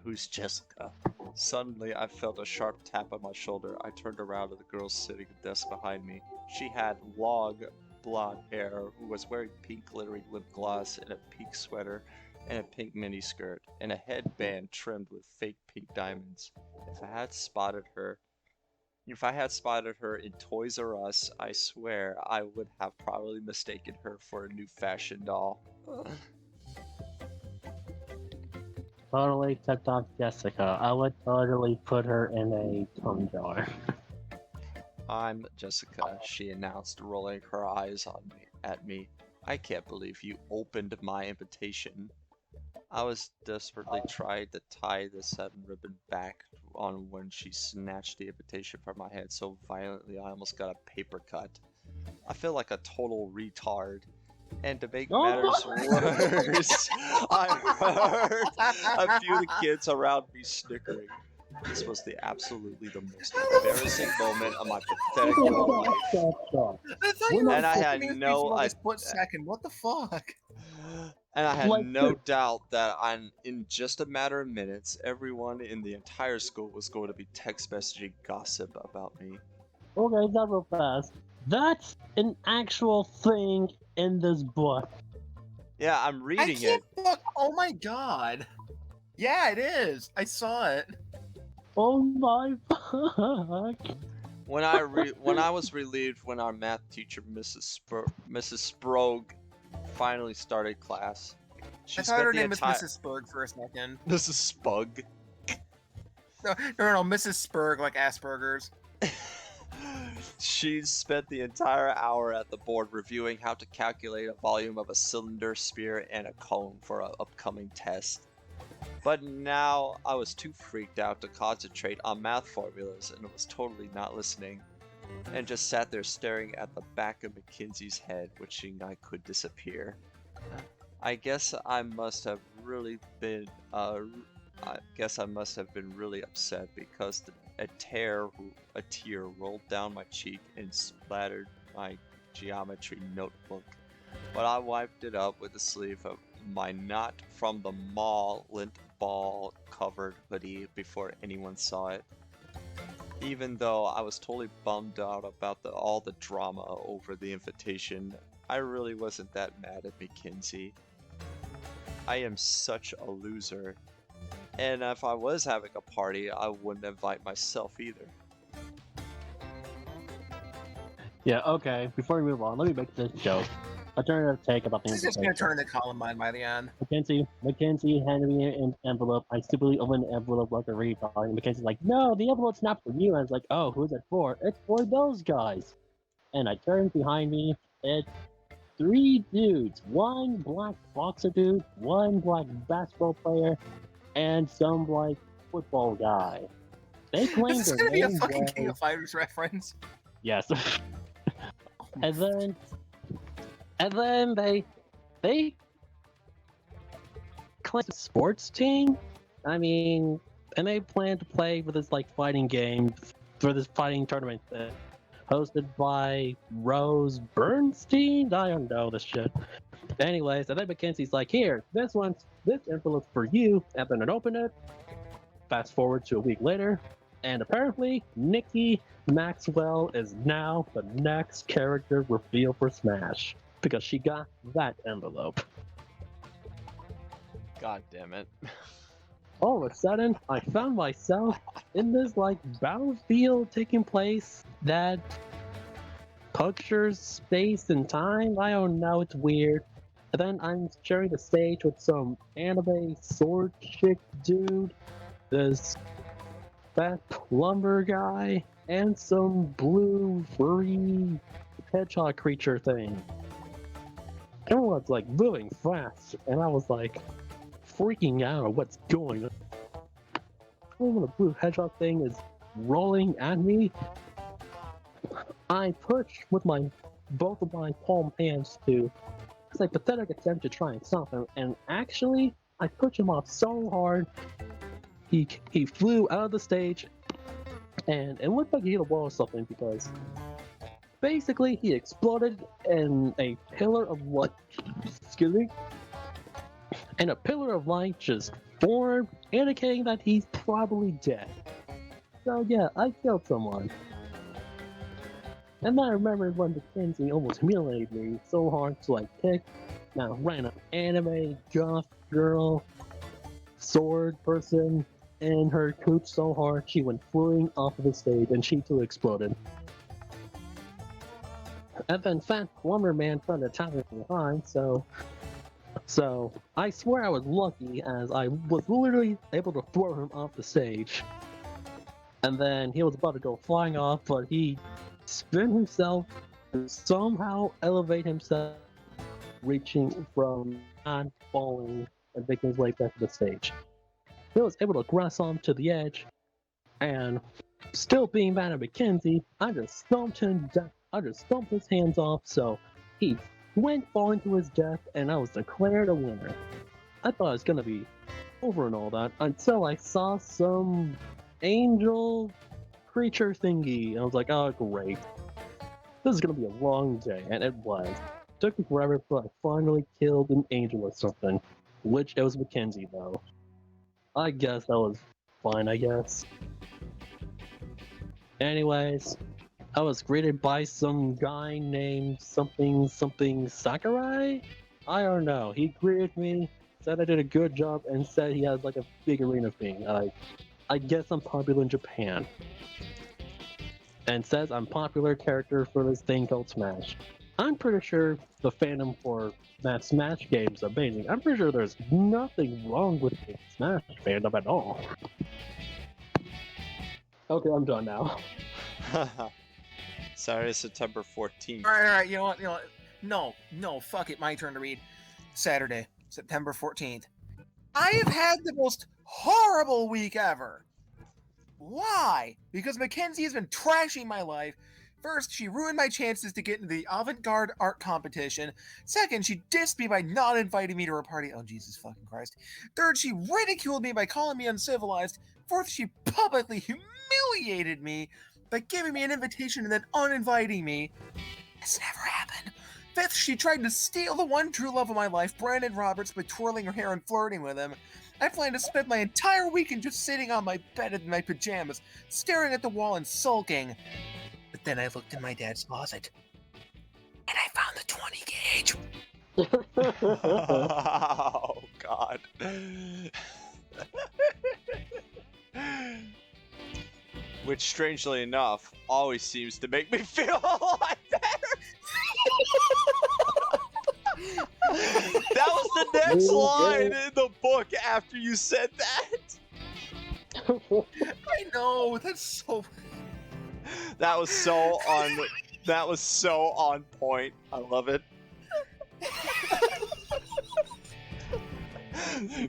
Who's Jessica? Suddenly, I felt a sharp tap on my shoulder. I turned around to the girl sitting at the desk behind me. She had long, blonde hair, who was wearing pink glittering lip gloss and a pink sweater and a pink miniskirt, and a headband trimmed with fake pink diamonds. If I had spotted her in Toys R Us, I swear I would have probably mistaken her for a new fashion doll. Totally tipped off Jessica. I would totally put her in a tongue jar. I'm Jessica, she announced, rolling her eyes at me. I can't believe you opened my invitation. I was desperately trying to tie the satin ribbon back on when she snatched the invitation from my hand so violently I almost got a paper cut. I feel like a total retard. And to make matters worse, I heard a few of the kids around me snickering. This was absolutely the most embarrassing moment of my pathetic little life. I thought you were And I had fucking no this split second. What the fuck? And I had no doubt that in just a matter of minutes, everyone in the entire school was going to be text messaging gossip about me. Okay, not real fast. That's an actual thing in this book. Yeah, I'm reading it. Oh my god. Yeah, it is. I saw it. Oh my fuck. When I was relieved when our math teacher, Mrs. Sprague, finally started class. I thought her name was Mrs. Spurg for a second. Mrs. Spug. No, Mrs. Spurg, like Asperger's. She spent the entire hour at the board reviewing how to calculate a volume of a cylinder, sphere, and a cone for an upcoming test. But now I was too freaked out to concentrate on math formulas and was totally not listening, and just sat there staring at the back of Mackenzie's head, wishing I could disappear. I guess I must have been really upset because a tear rolled down my cheek and splattered my geometry notebook. But I wiped it up with the sleeve of my not from the mall lint ball covered hoodie before anyone saw it. Even though I was totally bummed out about all the drama over the invitation, I really wasn't that mad at Mackenzie. I am such a loser. And if I was having a party, I wouldn't invite myself either. Yeah, okay, before we move on, let me make this joke. Alternative take about the This is just gonna turn into Columbine by the end. Mackenzie handed me an envelope. I stupidly opened the envelope like a retard. And Mackenzie's like, no, the envelope's not for you. And I was like, oh, who's it for? It's for those guys. And I turned behind me. It's 3 dudes. 1 black boxer dude, 1 black basketball player, and some like football guy. They claimed This is their gonna be a name fucking was... King of Fighters reference. Yes. And then they claimed a sports team. I mean, and they plan to play for this like fighting game for this fighting tournament hosted by Rose Bernstein. I don't know this shit. Anyways, and then Mackenzie's like, here, this envelope's for you. And then I open it. Fast forward to a week later, and apparently Nikki Maxwell is now the next character reveal for Smash. Because she got that envelope. God damn it. All of a sudden, I found myself in this like battlefield taking place that punctures space and time. I don't know, it's weird. And then I'm sharing the stage with some anime sword chick dude, this fat plumber guy, and some blue furry hedgehog creature thing. Everyone's like moving fast, and I was like freaking out of what's going on. When the blue hedgehog thing is rolling at me, I push with both of my palm hands to. It's a pathetic attempt to try and stop him, and actually, I pushed him off so hard, he flew out of the stage, and it looked like he hit a wall or something because. Basically, he exploded and a pillar of light, and a pillar of light just formed, indicating that he's probably dead. So yeah, I killed someone. And I remember when Mackenzie almost humiliated me so hard, so I picked that random anime, goth girl, sword person, and her cooch so hard she went flying off of the stage and she too exploded. And then Fat Plumber Man tried to attack me from behind, so I swear I was lucky as I was literally able to throw him off the stage. And then he was about to go flying off, but he spin himself and somehow elevate himself, reaching from not falling and making his way back to the stage. He was able to grasp onto the edge, and still being mad at Mackenzie, I just stomped his hands off, so he went falling to his death, and I was declared a winner. I thought it was gonna be over and all that until I saw some angel creature thingy. I was like, oh great. This is gonna be a long day, and it was. It took me forever, but I finally killed an angel or something. Which it was Mackenzie though. I guess that was fine, I guess. Anyways, I was greeted by some guy named something Sakurai? I don't know. He greeted me, said I did a good job, and said he has like a figurine of me. I guess I'm popular in Japan. And says I'm popular character for this thing called Smash. I'm pretty sure the fandom for that Smash game is amazing. I'm pretty sure there's nothing wrong with the Smash fandom at all. Okay, I'm done now. Saturday, September 14th. Alright, you know what? No, fuck it, my turn to read. Saturday, September 14th. I have had the most horrible week ever. Why? Because Mackenzie has been trashing my life. First, she ruined my chances to get into the avant-garde art competition. Second, she dissed me by not inviting me to her party. Oh, Jesus fucking Christ. Third, she ridiculed me by calling me uncivilized. Fourth, she publicly humiliated me by giving me an invitation and then uninviting me. This never happened. Fifth, she tried to steal the one true love of my life, Brandon Roberts, by twirling her hair and flirting with him. I plan to spend my entire weekend just sitting on my bed in my pajamas, staring at the wall and sulking. But then I looked in my dad's closet, and I found the 20 gauge. Oh, God. Which, strangely enough, always seems to make me feel a lot better. That was the next line in the book after you said that. I know, that's so... That was so on point. I love it.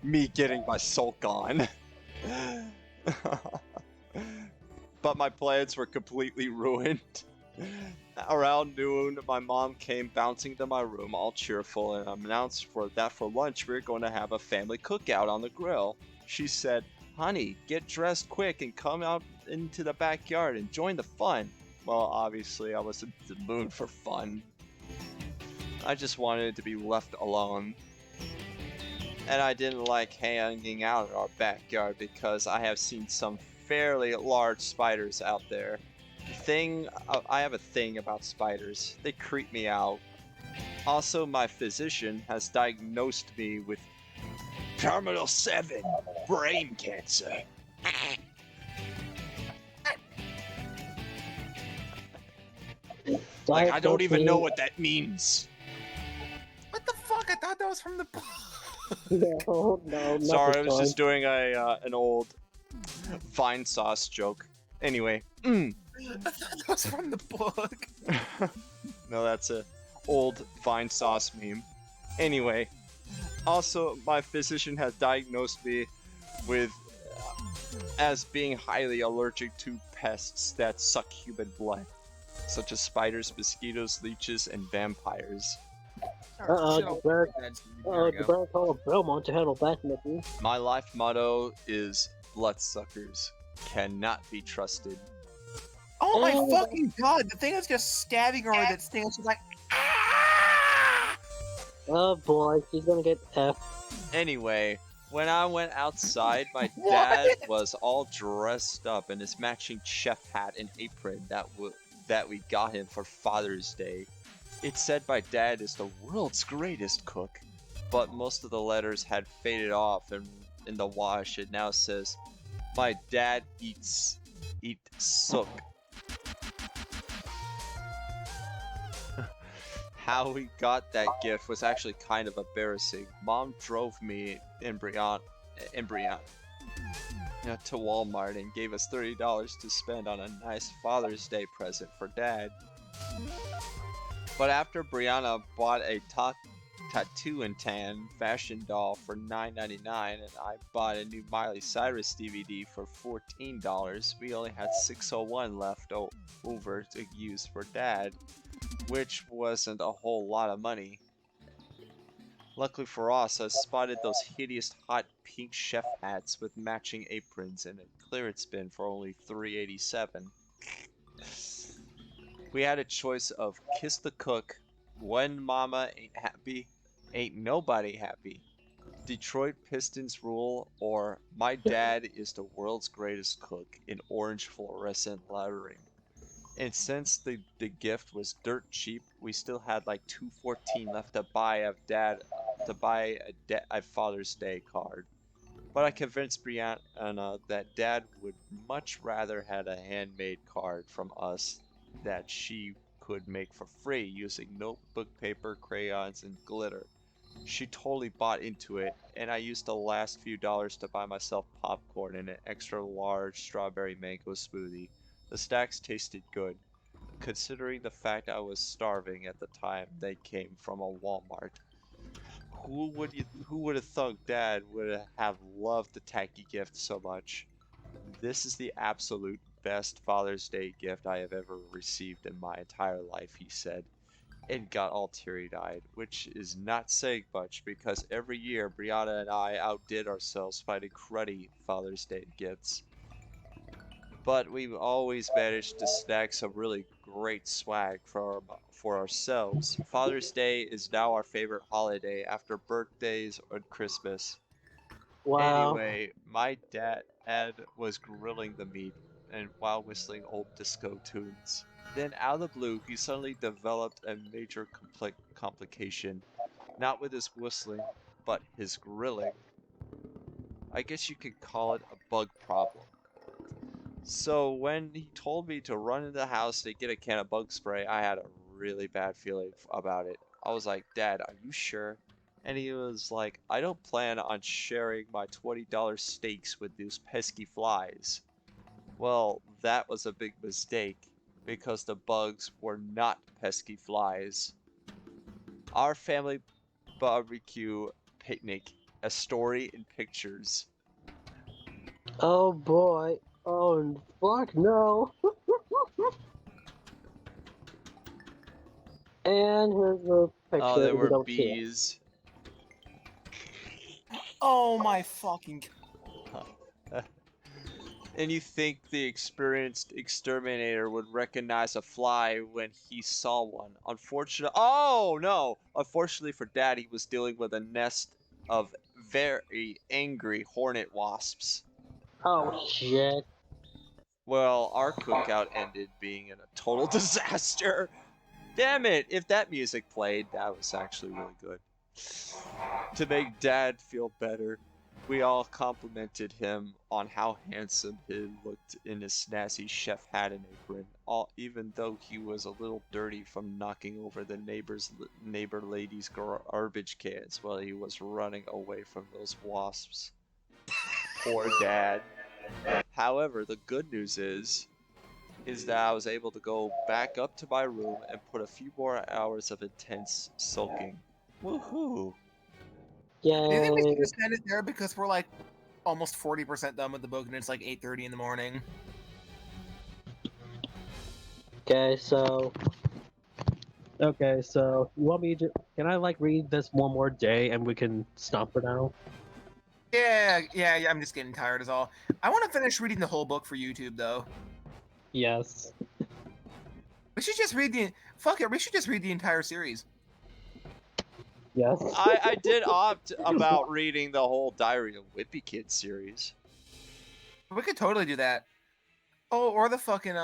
Me getting my sulk on. But my plans were completely ruined. Around noon, my mom came bouncing to my room all cheerful and announced that for lunch we were going to have a family cookout on the grill. She said, "Honey, get dressed quick and come out into the backyard and join the fun." Well, obviously I was in the mood for fun. I just wanted to be left alone. And I didn't like hanging out in our backyard because I have seen some fairly large spiders out there. I have a thing about spiders. They creep me out. Also, my physician has diagnosed me with Terminal 7 brain cancer. Like, I don't even know what that means. What the fuck? I thought that was from the book. No, Sorry, I was just doing an old Vine sauce joke. Anyway. I thought that was from the book. No, that's a old Vine sauce meme. Anyway. Also, my physician has diagnosed me with as being highly allergic to pests that suck human blood, such as spiders, mosquitoes, leeches, and vampires. You better call Belmont to handle that, Mickey. My life motto is bloodsuckers cannot be trusted. Oh my fucking god, the thing was just stabbing her with its thing, and she's like, ah! Oh boy, she's gonna get F. Anyway, when I went outside, my dad was all dressed up in his matching chef hat and apron that we got him for Father's Day. It said my dad is the world's greatest cook, but most of the letters had faded off, and in the wash it now says, my dad eat sook. How we got that gift was actually kind of embarrassing. Mom drove me and Brianna to Walmart and gave us $30 to spend on a nice Father's Day present for Dad. But after Brianna bought a tattoo and tan fashion doll for $9.99 and I bought a new Miley Cyrus DVD for $14, we only had $601 left over to use for Dad, which wasn't a whole lot of money. Luckily for us, I spotted those hideous hot pink chef hats with matching aprons in a clearance bin for only $3.87. We had a choice of Kiss the Cook, When Mama Ain't Happy, Ain't Nobody Happy, Detroit Pistons Rule, or My Dad is the World's Greatest Cook in orange fluorescent lettering. And since the gift was dirt cheap, we still had like $2.14 left to buy a Father's Day card. But I convinced Brianna that Dad would much rather had a handmade card from us that she could make for free using notebook paper, crayons, and glitter. She totally bought into it, and I used the last few dollars to buy myself popcorn and an extra large strawberry mango smoothie. The snacks tasted good, considering the fact I was starving at the time they came from a Walmart. Who would have thought Dad would have loved the tacky gift so much? This is the absolute best Father's Day gift I have ever received in my entire life, he said, and got all teary-eyed, which is not saying much because every year Brianna and I outdid ourselves finding cruddy Father's Day gifts. But we've always managed to snag some really great swag for ourselves. Father's Day is now our favorite holiday after birthdays and Christmas. Wow. Anyway, my dad was grilling the meat and while whistling old disco tunes. Then out of the blue, he suddenly developed a major complication. Not with his whistling, but his grilling. I guess you could call it a bug problem. So when he told me to run into the house to get a can of bug spray, I had a really bad feeling about it. I was like, Dad, are you sure? And he was like, I don't plan on sharing my $20 steaks with those pesky flies. Well, that was a big mistake, because the bugs were not pesky flies. Our family barbecue picnic, a story in pictures. Oh boy. Oh fuck no. And here's the Oh, picture there if you were don't see it. bees. Oh my fucking. And you think the experienced exterminator would recognize a fly when he saw one. Oh no! Unfortunately for Dad, he was dealing with a nest of very angry hornet wasps. Oh shit. Well, our cookout ended being in a total disaster. Damn it! If that music played, that was actually really good. To make Dad feel better, we all complimented him on how handsome he looked in his snazzy chef hat and apron, even though he was a little dirty from knocking over the neighbor lady's garbage cans while he was running away from those wasps. Poor Dad. However, the good news is that I was able to go back up to my room and put a few more hours of intense sulking. Woohoo! Do you think we Yay. should just end it there because we're like almost 40% done with the book and it's like 8:30 in the morning? Okay, so you want me to can I like read this one more day and we can stop for now? Yeah, I'm just getting tired is all. I want to finish reading the whole book for YouTube though. Yes. We should just read the fuck it. We should just read the entire series. Yes. I did opt about reading the whole Diary of Wimpy Kid series. We could totally do that. Oh, or the fucking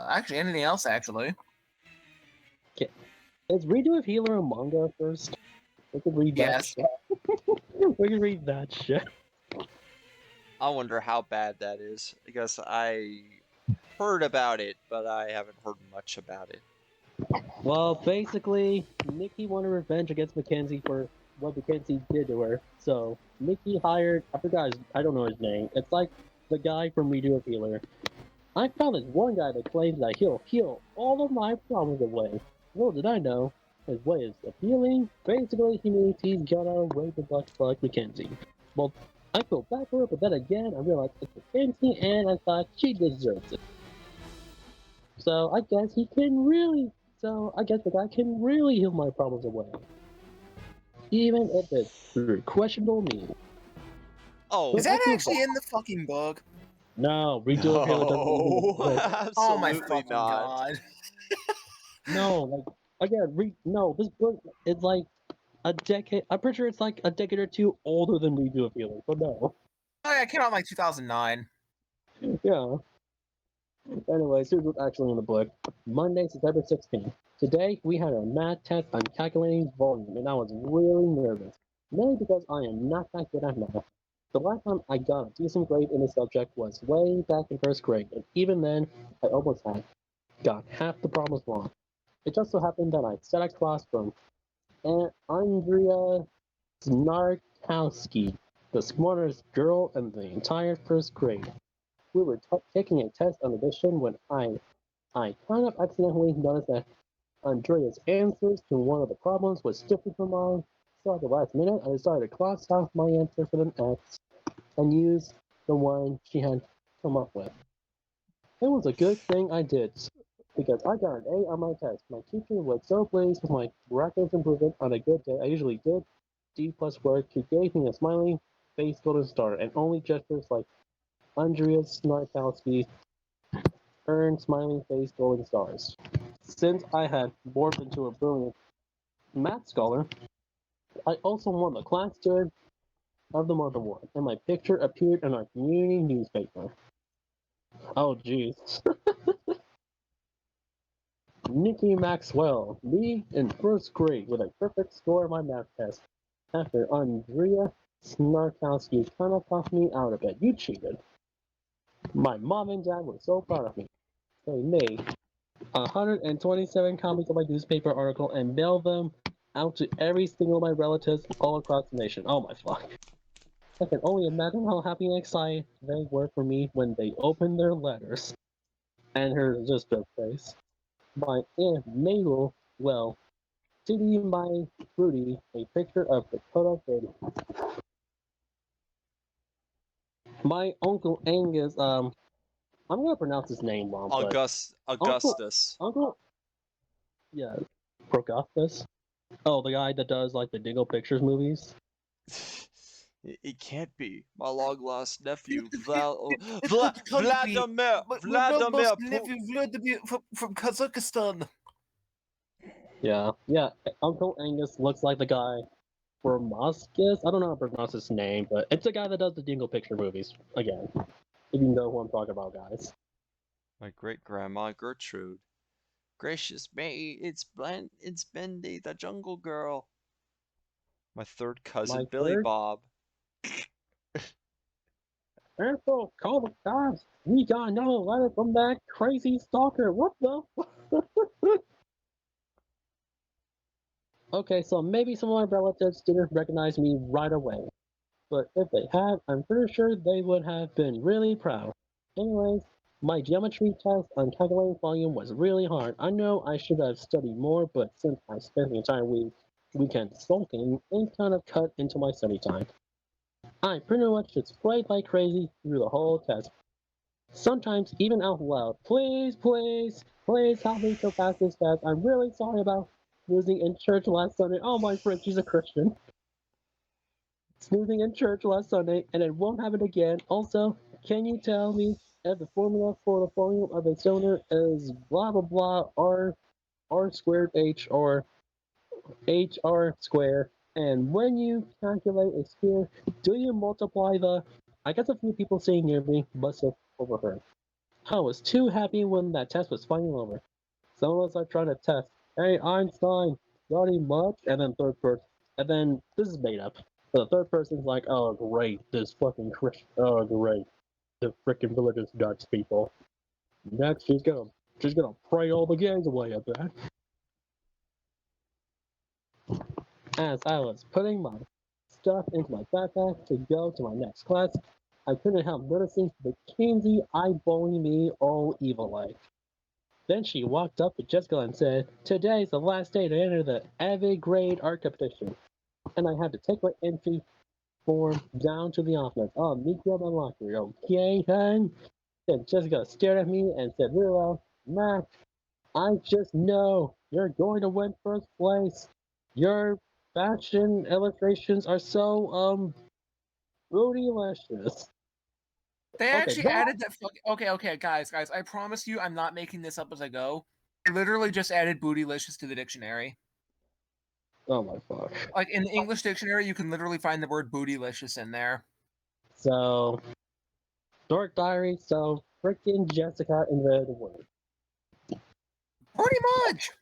actually anything else actually. Is Redo of Healer a manga first? We could read that Yes. shit. We could read that shit. I wonder how bad that is. I guess I heard about it, but I haven't heard much about it. Well, basically, Nikki wanted revenge against Mackenzie for what Mackenzie did to her. So Nikki hired, I don't know his name. It's like the guy from Redo of Healer. I found this one guy that claims that he'll heal all of my problems away. Little did I know, his way is appealing. Basically, he means he's gonna rape the butt fuck Mackenzie. Well, I feel bad for her, but then again, I realized it's Mackenzie, and I thought she deserves it. So I guess he can really. So I guess the guy can really heal my problems away, even if it's through questionable means. Oh, Is that actually in the fucking book? No, Redo of Healer doesn't no, even. Oh my absolutely fucking not. god. No, like again, no. This book is like a decade. I'm pretty sure it's like a decade or two older than Redo of Healer. But no, Oh yeah, it came out in like 2009. yeah. Anyways, here's what's actually in the book. Monday, September 16th. Today, we had a math test on calculating volume, and I was really nervous. Mainly because I am not that good at math. The last time I got a decent grade in the subject was way back in first grade, and even then, I almost got half the problems wrong. It just so happened that I sat across from Andrea Snarkowski, the smartest girl in the entire first grade. We were taking a test on addition when I kind of accidentally noticed that Andrea's answers to one of the problems was different from mine, so at the last minute I decided to cross out my answer for the X and use the one she had come up with. It was a good thing I did, because I got an A on my test. My teacher was so pleased with my miraculous improvement on a good day. I usually did D plus work. She gave me a smiling face golden star, and only gestures like Andrea Snarkowski earned smiling face golden stars. Since I had morphed into a brilliant math scholar, I also won the class student of the month award, and my picture appeared in our community newspaper. Oh jeez. Nikki Maxwell, me in first grade with a perfect score on my math test. After Andrea Snarkowski kind of talked me out of it. You cheated. My mom and dad were so proud of me. They made 127 copies of my newspaper article and mailed them out to every single of my relatives all across the nation. Oh my fuck. I can only imagine how happy and excited they were for me when they opened their letters. And here's just a face. My Aunt Mabel, well, CD by Rudy, a picture of Dakota Baby. My Uncle Angus, I'm gonna pronounce his name wrong, but Augustus. Uncle, yeah, Procopus. Oh, the guy that does like the Dingo Pictures movies. It can't be. My long lost nephew, It can't be. Vladimir. My Vladimir. nephew Vladimir from Kazakhstan. Yeah. Uncle Angus looks like the guy for Moscus. I don't know how to pronounce his name, but it's the guy that does the Dingo Picture movies. Again, if you know who I'm talking about, guys. My great grandma Gertrude. Gracious me, it's Bendy, the jungle girl. My third cousin My Billy third, Bob. Ansel, call the cops. We got no letter from that crazy stalker. What the? Okay, so maybe some of my relatives didn't recognize me right away. But if they had, I'm pretty sure they would have been really proud. Anyways, my geometry test on calculating volume was really hard. I know I should have studied more, but since I spent the entire weekend sulking, it kind of cut into my study time. I pretty much just played like crazy through the whole test. Sometimes even out loud. Please help me to pass this test. I'm really sorry about losing in church last Sunday. Oh my friend, she's a Christian. Snoozing in church last Sunday, and it won't happen again. Also, can you tell me if the formula for the volume of a cylinder is blah blah blah r squared h or hr squared? And when you calculate a sphere, do you multiply the I got a few people sitting near me, but still overheard. I was too happy when that test was finally over. Some of us are trying to test. Hey, Einstein, study much? And then third person. And then this is made up. So the third person's like, oh, great, this fucking Christian. Oh, great, the freaking religious Dutch people. Next, she's gonna pray all the gays away, I bet. As I was putting my stuff into my backpack to go to my next class, I couldn't help noticing Mackenzie eyeballing me all evil-like. Then she walked up to Jessica and said, "Today's the last day to enter the Avid Grade Art Competition, and I have to take my entry form down to the office. I'll meet you at my locker, okay, hun?" Then Jessica stared at me and said, "Really well, Max, I just know you're going to win first place. Your fashion illustrations are so, bootylicious." They Okay, actually that. added that. Okay, guys. I promise you, I'm not making this up as I go. They literally just added bootylicious to the dictionary. Oh my fuck. Like in the English dictionary, you can literally find the word bootylicious in there. So, Dork Diaries, so freaking Jessica invented the word. Pretty much.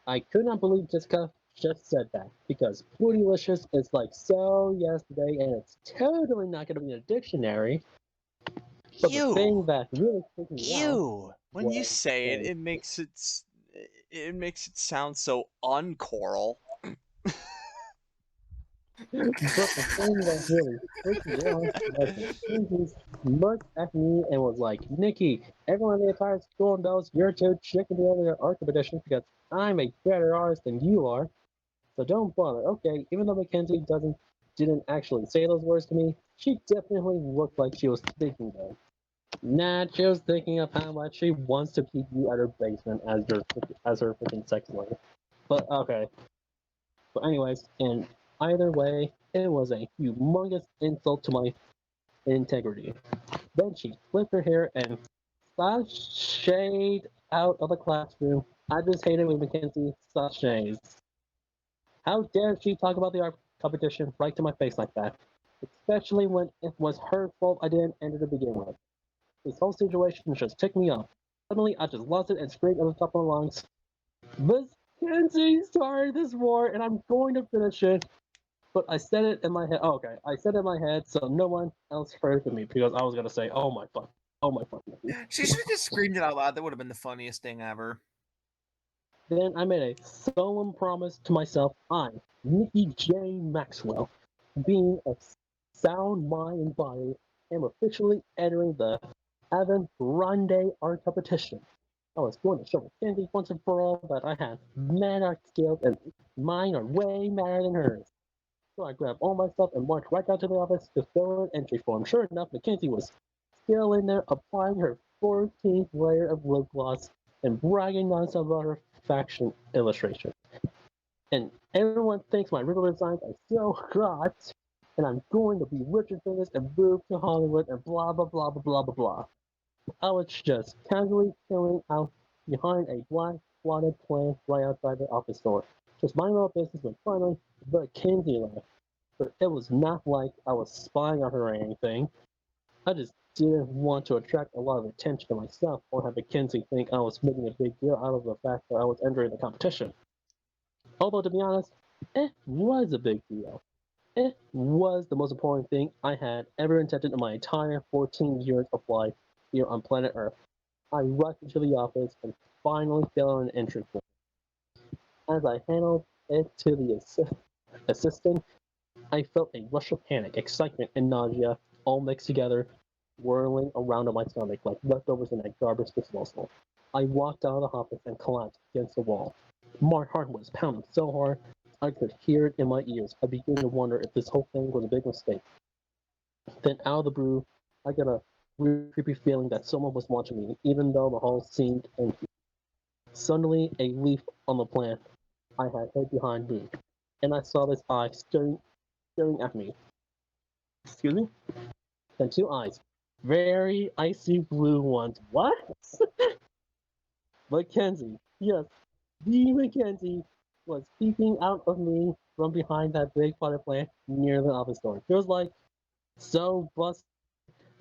I could not believe Jessica just said that because bootylicious is like so yesterday and it's totally not going to be in a dictionary. But the thing Ew. that really freaked me out Ew. When you was say it, a it makes it sound so uncoral. but the thing that really freaked me out was that Susie looked at me and was like, "Nikki, everyone in the entire school knows you're too chicken to enter the art competition because I'm a better artist than you are. So don't bother." Okay, even though Mackenzie didn't actually say those words to me, she definitely looked like she was thinking them. Nah, she was thinking of how much she wants to keep you at her basement as her freaking sex slave. But okay. But anyways, in either way, it was a humongous insult to my integrity. Then she flipped her hair and sashayed out of the classroom. I just hated when Mackenzie sashays. How dare she talk about the art competition right to my face like that? Especially when it was her fault I didn't enter to begin with. This whole situation just ticked me off. Suddenly, I just lost it and screamed at the top of my lungs, "Mackenzie started this war and I'm going to finish it." But I said it in my head. Oh, okay, I said it in my head so no one else heard it me because I was going to say, "Oh my fuck. Oh my fuck." She should have just screamed it out loud. That would have been the funniest thing ever. Then I made a solemn promise to myself. I, Nikki J. Maxwell, being of sound mind and body, am officially entering the Avant Grande art competition. I was going to show Mackenzie once and for all that I had mad art skills and mine are way madder than hers. So I grabbed all my stuff and walked right down to the office to fill an entry form. Sure enough, Mackenzie was still in there applying her 14th layer of lip gloss and bragging nonstop about her faction illustration. And everyone thinks my riddle designs are so hot, and I'm going to be Richard Famous and move to Hollywood and blah blah blah blah blah blah blah. I was just casually chilling out behind a black plotted plant right outside the office door. Just minding my own business when finally Mackenzie left. But it was not like I was spying on her or anything. I just didn't want to attract a lot of attention to myself or have Mackenzie think I was making a big deal out of the fact that I was entering the competition. Although, to be honest, it was a big deal. It was the most important thing I had ever intended in my entire 14 years of life here on planet Earth. I rushed into the office and finally filled out an entry form. As I handed it to the assistant, I felt a rush of panic, excitement, and nausea all mixed together, whirling around in my stomach like leftovers in a garbage disposal. I walked out of the office and collapsed against the wall. My heart was pounding so hard I could hear it in my ears. I began to wonder if this whole thing was a big mistake. Then, out of the blue, I got a weird, creepy feeling that someone was watching me, even though the hall seemed empty. Suddenly, a leaf on the plant I had hid behind me, and I saw this eye staring at me. Excuse me? And two eyes. Very icy blue ones. What? Mackenzie. Yes, the Mackenzie was peeking out of me from behind that big potted plant near the office door. It was like so bust.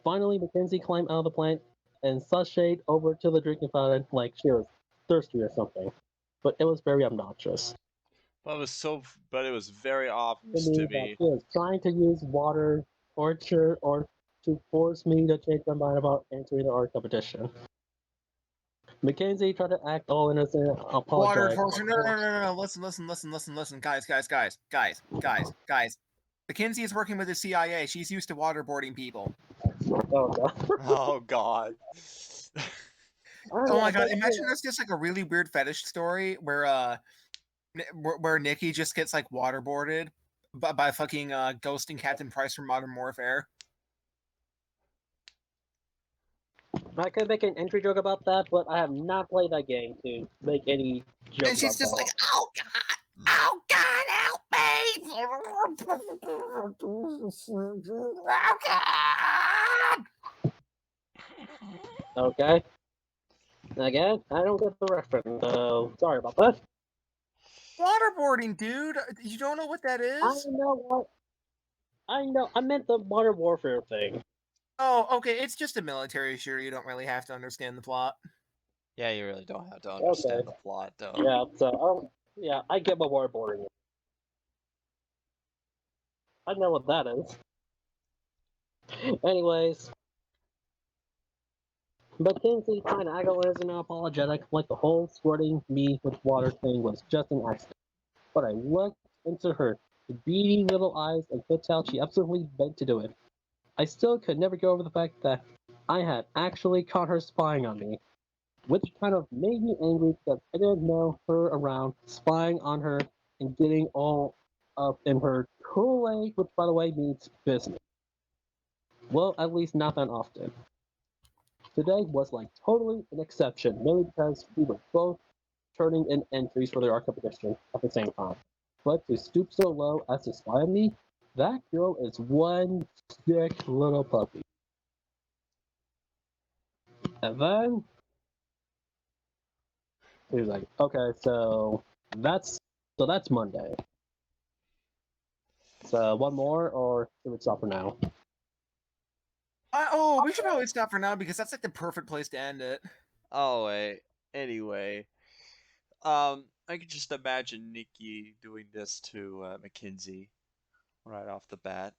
Finally, Mackenzie climbed out of the plant and sashayed over to the drinking fountain like she was thirsty or something. But it was very obnoxious But it was very to obvious to me that me. she was trying to use water torture or to force me to change my mind about entering the art competition. Mackenzie tried to act all innocent, Water apologize. torture. No. Listen. Guys. Mackenzie is working with the CIA. She's used to waterboarding people. Oh god. Oh God. Oh my Alright, god! but Imagine there's just like a really weird fetish story where Nikki just gets like waterboarded by fucking ghosting Captain Price from Modern Warfare. I could make an entry joke about that, but I have not played that game to make any joke And she's about just that. like, oh god, help me! Oh god! Okay. Again, I don't get the reference, so sorry about that. Waterboarding, dude. You don't know what that I is? know what. I know. I meant the Modern Warfare thing. Oh, okay. It's just a military shooter. You don't really have to understand the plot. Yeah, you really don't have to Okay. understand the plot, though. Yeah. So, yeah, I get what waterboarding is. I know what that is. Anyways, but Kingsley kind of agonizing and apologetic, like the whole squirting me with water thing was just an accident. But I looked into her beady little eyes and could tell she absolutely begged to do it. I still could never get over the fact that I had actually caught her spying on me, which kind of made me angry because I didn't know her around spying on her and getting all up in her Kool-Aid, which by the way means business. Well, at least not that often. Today was like totally an exception, mainly because we were both turning in entries for the art competition at the same time. But to stoop so low as to spy on me, that girl is one sick little puppy. And then he was like, "Okay, that's Monday. So one more, or should we stop for now?" We should probably stop for now because that's like the perfect place to end it. Oh wait. Anyway, I could just imagine Nikki doing this to Mackenzie right off the bat.